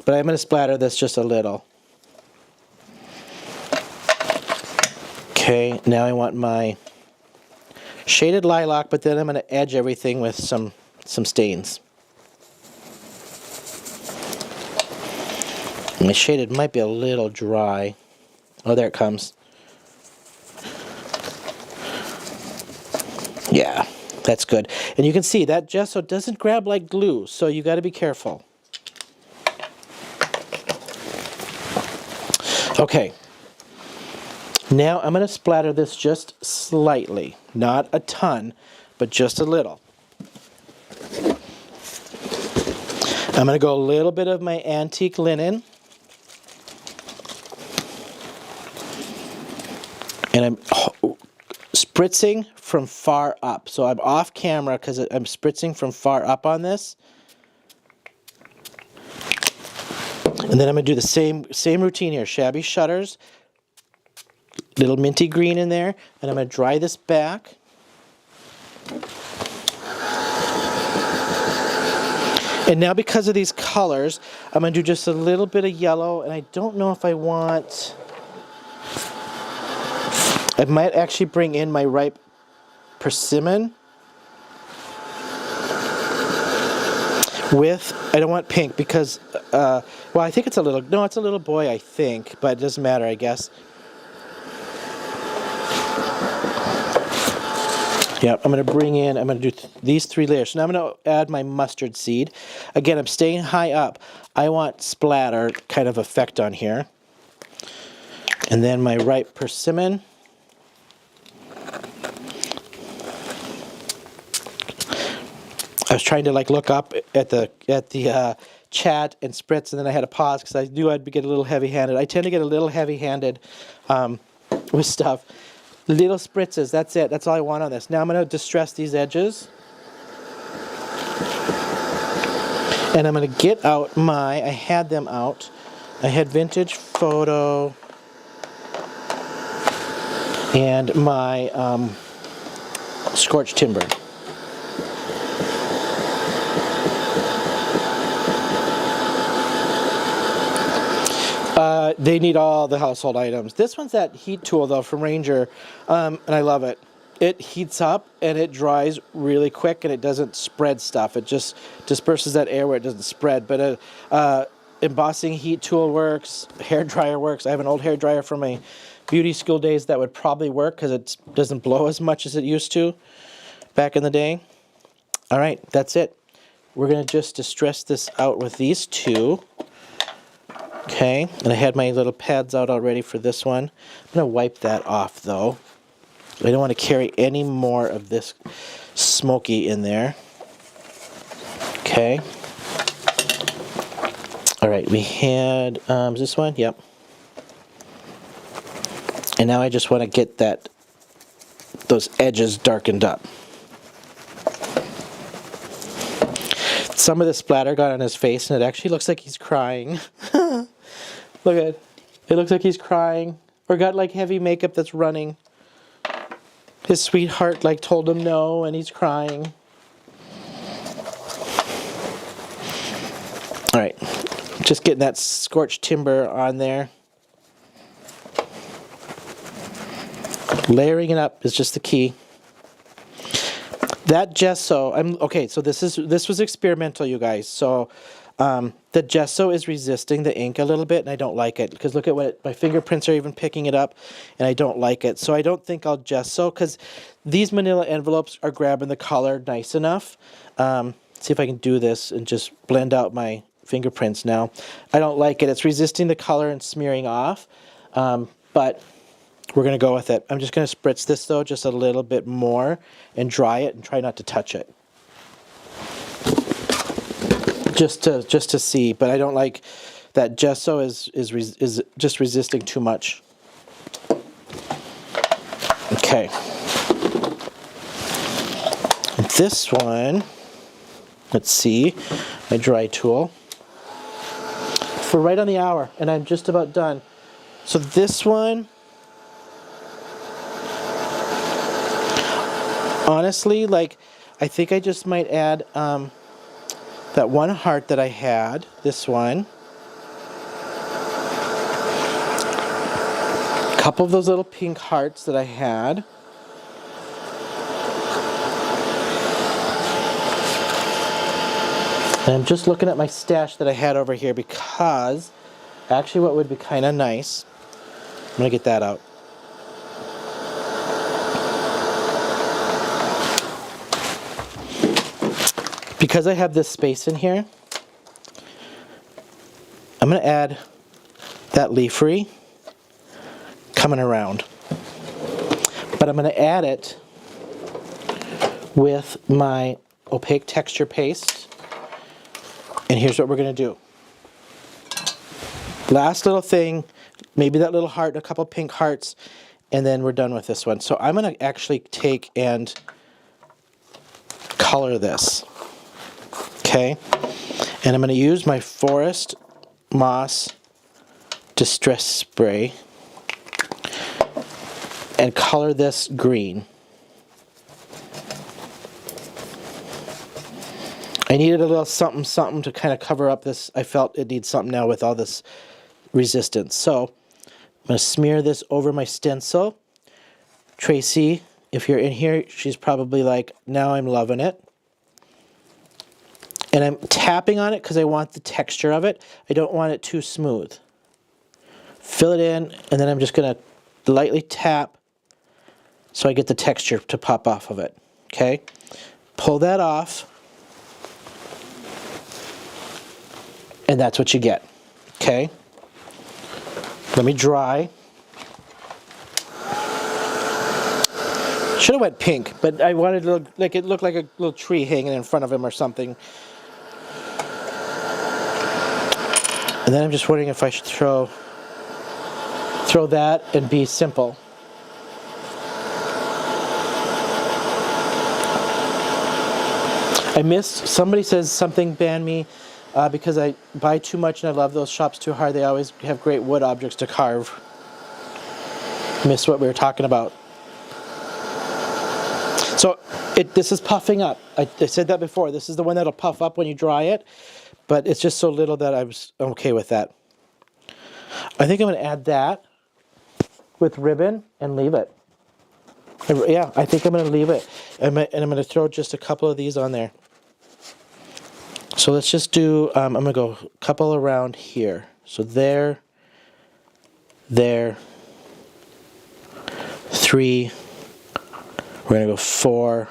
but I'm going to splatter this just a little. Okay, now I want my shaded lilac, but then I'm going to edge everything with some stains. My shaded might be a little dry. Oh, there it comes. Yeah, that's good. And you can see that gesso doesn't grab like glue, so you got to be careful. Okay. Now I'm going to splatter this just slightly, not a ton, but just a little. I'm going to go a little bit of my antique linen. And I'm spritzing from far up. So I'm off camera because I'm spritzing from far up on this. And then I'm going to do the same routine here. Shabby shutters, little minty green in there, and I'm going to dry this back. And now because of these colors, I'm going to do just a little bit of yellow, and I don't know if I want... I might actually bring in my ripe persimmon with, I don't want pink because, well, I think it's a little, no, it's a little boy, I think, but it doesn't matter, I guess. Yep, I'm going to bring in, I'm going to do these 3 layers. So now I'm going to add my mustard seed. Again, I'm staying high up. I want splatter kind of effect on here. And then my ripe persimmon. I was trying to like look up at the chat and spritz, and then I had to pause because I knew I'd get a little heavy-handed. I tend to get a little heavy-handed with stuff. Little spritzes, that's it. That's all I want on this. Now I'm going to distress these edges. And I'm going to get out I had them out. I had Vintage Photo and my Scorched Timber. They need all the household items. This one's that heat tool though from Ranger, and I love it. It heats up and it dries really quick, and it doesn't spread stuff. It just disperses that air where it doesn't spread. But embossing heat tool works. Hair dryer works. I have an old hair dryer from my beauty school days that would probably work because it doesn't blow as much as it used to back in the day. All right, that's it. We're going to just distress this out with these 2. Okay, and I had my little pads out already for this one. I'm going to wipe that off though. I don't want to carry any more of this smoky in there. Okay. All right, we had, is this one? Yep. And now I just want to get those edges darkened up. Some of the splatter got on his face, and it actually looks like he's crying. Look at it. It looks like he's crying, or got like heavy makeup that's running. His sweetheart like told him no, and he's crying. All right, just getting that Scorched Timber on there. Layering it up is just the key. That gesso, okay, so this was experimental, you guys. So the gesso is resisting the ink a little bit, and I don't like it because look at my fingerprints are even picking it up, and I don't like it. So I don't think I'll gesso because these manila envelopes are grabbing the color nice enough. see if I can do this and just blend out my fingerprints now. I don't like it. It's resisting the color and smearing off, but we're going to go with it. I'm just going to spritz this though just a little bit more and dry it and try not to touch it. Just to see, but I don't like that gesso is just resisting too much. Okay. This one, let's see, my dry tool. We're right on the hour, and I'm just about done. So this one, honestly, like, I think I just might add that one heart that I had, this one. A couple of those little pink hearts that I had. And I'm just looking at my stash that I had over here because actually what would be kind of nice, I'm going to get that out. Because I have this space in here, I'm going to add that leafery coming around. But I'm going to add it with my opaque texture paste. And here's what we're going to do. Last little thing, maybe that little heart, a couple pink hearts, and then we're done with this one. So I'm going to actually take and color this. Okay, and I'm going to use my Forest Moss Distress Spray and color this green. I needed a little something something to kind of cover up this. I felt it needs something now with all this resistance. So I'm going to smear this over my stencil. Tracy, if you're in here, she's probably like, now I'm loving it. And I'm tapping on it because I want the texture of it. I don't want it too smooth. Fill it in, and then I'm just going to lightly tap so I get the texture to pop off of it. Okay? Pull that off. And that's what you get. Okay? Let me dry. Should have went pink, but I wanted to look like it looked like a little tree hanging in front of him or something. And then I'm just wondering if I should throw that and be simple. I missed, somebody says something banned me because I buy too much and I love those shops too hard. They always have great wood objects to carve. Missed what we were talking about. So this is puffing up. I said that before. This is the one that'll puff up when you dry it. But it's just so little that I was okay with that. I think I'm going to add that with ribbon and leave it. Yeah, I think I'm going to leave it. And I'm going to throw just a couple of these on there. So let's just do, I'm going to go a couple around here. So there, 3, we're going to go 4,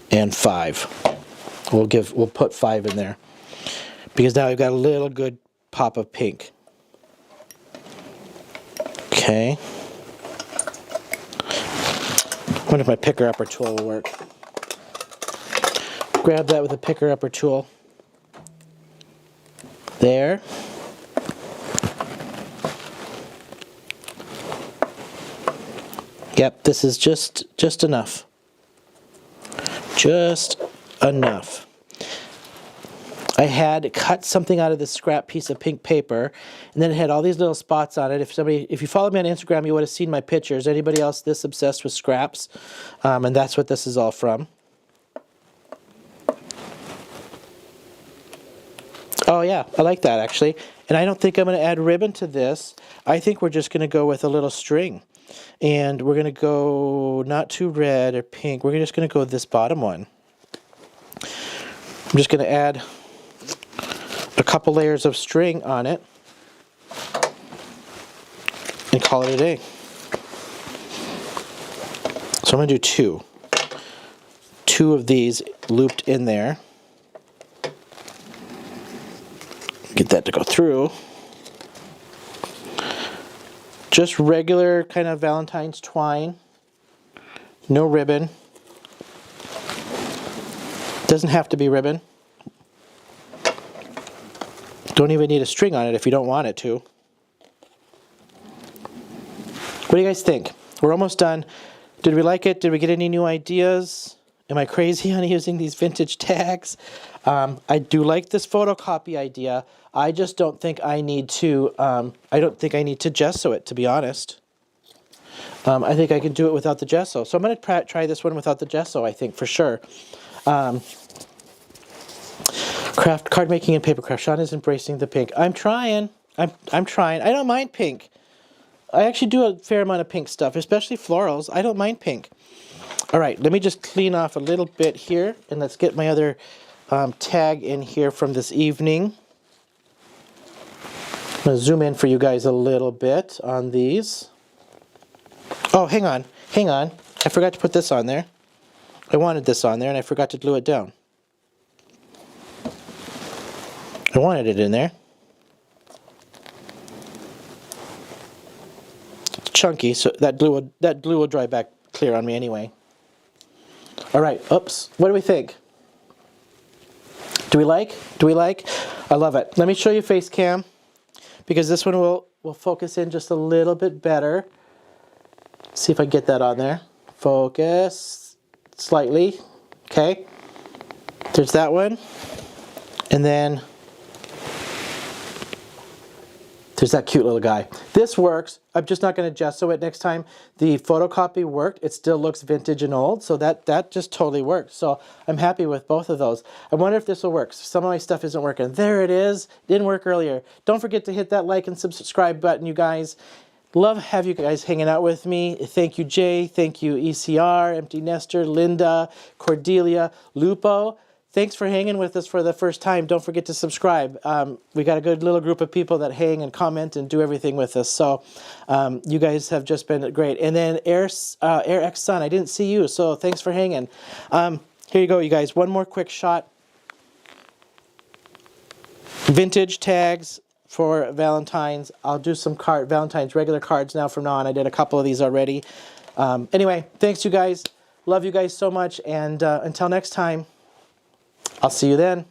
and 5. We'll put 5 in there. Because now I've got a little good pop of pink. Okay. I wonder if my picker-upper tool will work. Grab that with a picker-upper tool. There. Yep, this is just enough. Just enough. I had cut something out of this scrap piece of pink paper, and then it had all these little spots on it. If you followed me on Instagram, you would have seen my pictures. Anybody else this obsessed with scraps? And that's what this is all from. Oh yeah, I like that actually. And I don't think I'm going to add ribbon to this. I think we're just going to go with a little string. And we're going to go not too red or pink. We're just going to go with this bottom one. I'm just going to add a couple layers of string on it and call it a day. So I'm going to do 2 of these looped in there. through. Just regular kind of Valentine's twine. No ribbon. Doesn't have to be ribbon. Don't even need a string on it if you don't want it to. What do you guys think? We're almost done. Did we like it? Did we get any new ideas? Am I crazy on using these vintage tags? I do like this photocopy idea. I just don't think I need to. I don't think I need to gesso it, to be honest. I think I can do it without the gesso. So I'm going to try this one without the gesso. I think for sure. Craft card making and paper craft. Shawn is embracing the pink. I'm trying. I'm trying. I don't mind pink. I actually do a fair amount of pink stuff, especially florals. I don't mind pink. All right, let me just clean off a little bit here, and let's get my other tag in here from this evening. I'm going to zoom in for you guys a little bit on these. Oh, hang on. Hang on. I forgot to put this on there. I wanted this on there, and I forgot to glue it down. I wanted it in there. It's chunky, so that glue will dry back clear on me anyway. All right, oops. What do we think? Do we like? Do we like? I love it. Let me show you face cam, because this one will focus in just a little bit better. See if I get that on there. Focus slightly. Okay. There's that one. And then there's that cute little guy. This works. I'm just not going to gesso it next time. The photocopy worked. It still looks vintage and old, so that just totally works. So I'm happy with both of those. I wonder if this will work. Some of my stuff isn't working. There it is. Didn't work earlier. Don't forget to hit that like and subscribe button, you guys. Love to have you guys hanging out with me. Thank you, Jay. Thank you, ECR, Empty Nester, Linda, Cordelia, Lupo. Thanks for hanging with us for the first time. Don't forget to subscribe. We got a good little group of people that hang and comment and do everything with us. So you guys have just been great. And then Air X Sun, I didn't see you, so thanks for hanging. Here you go, you guys. One more quick shot. Vintage tags for Valentine's. I'll do some Valentine's regular cards now from now on. I did a couple of these already. Anyway, thanks you guys. Love you guys so much. And until next time, I'll see you then.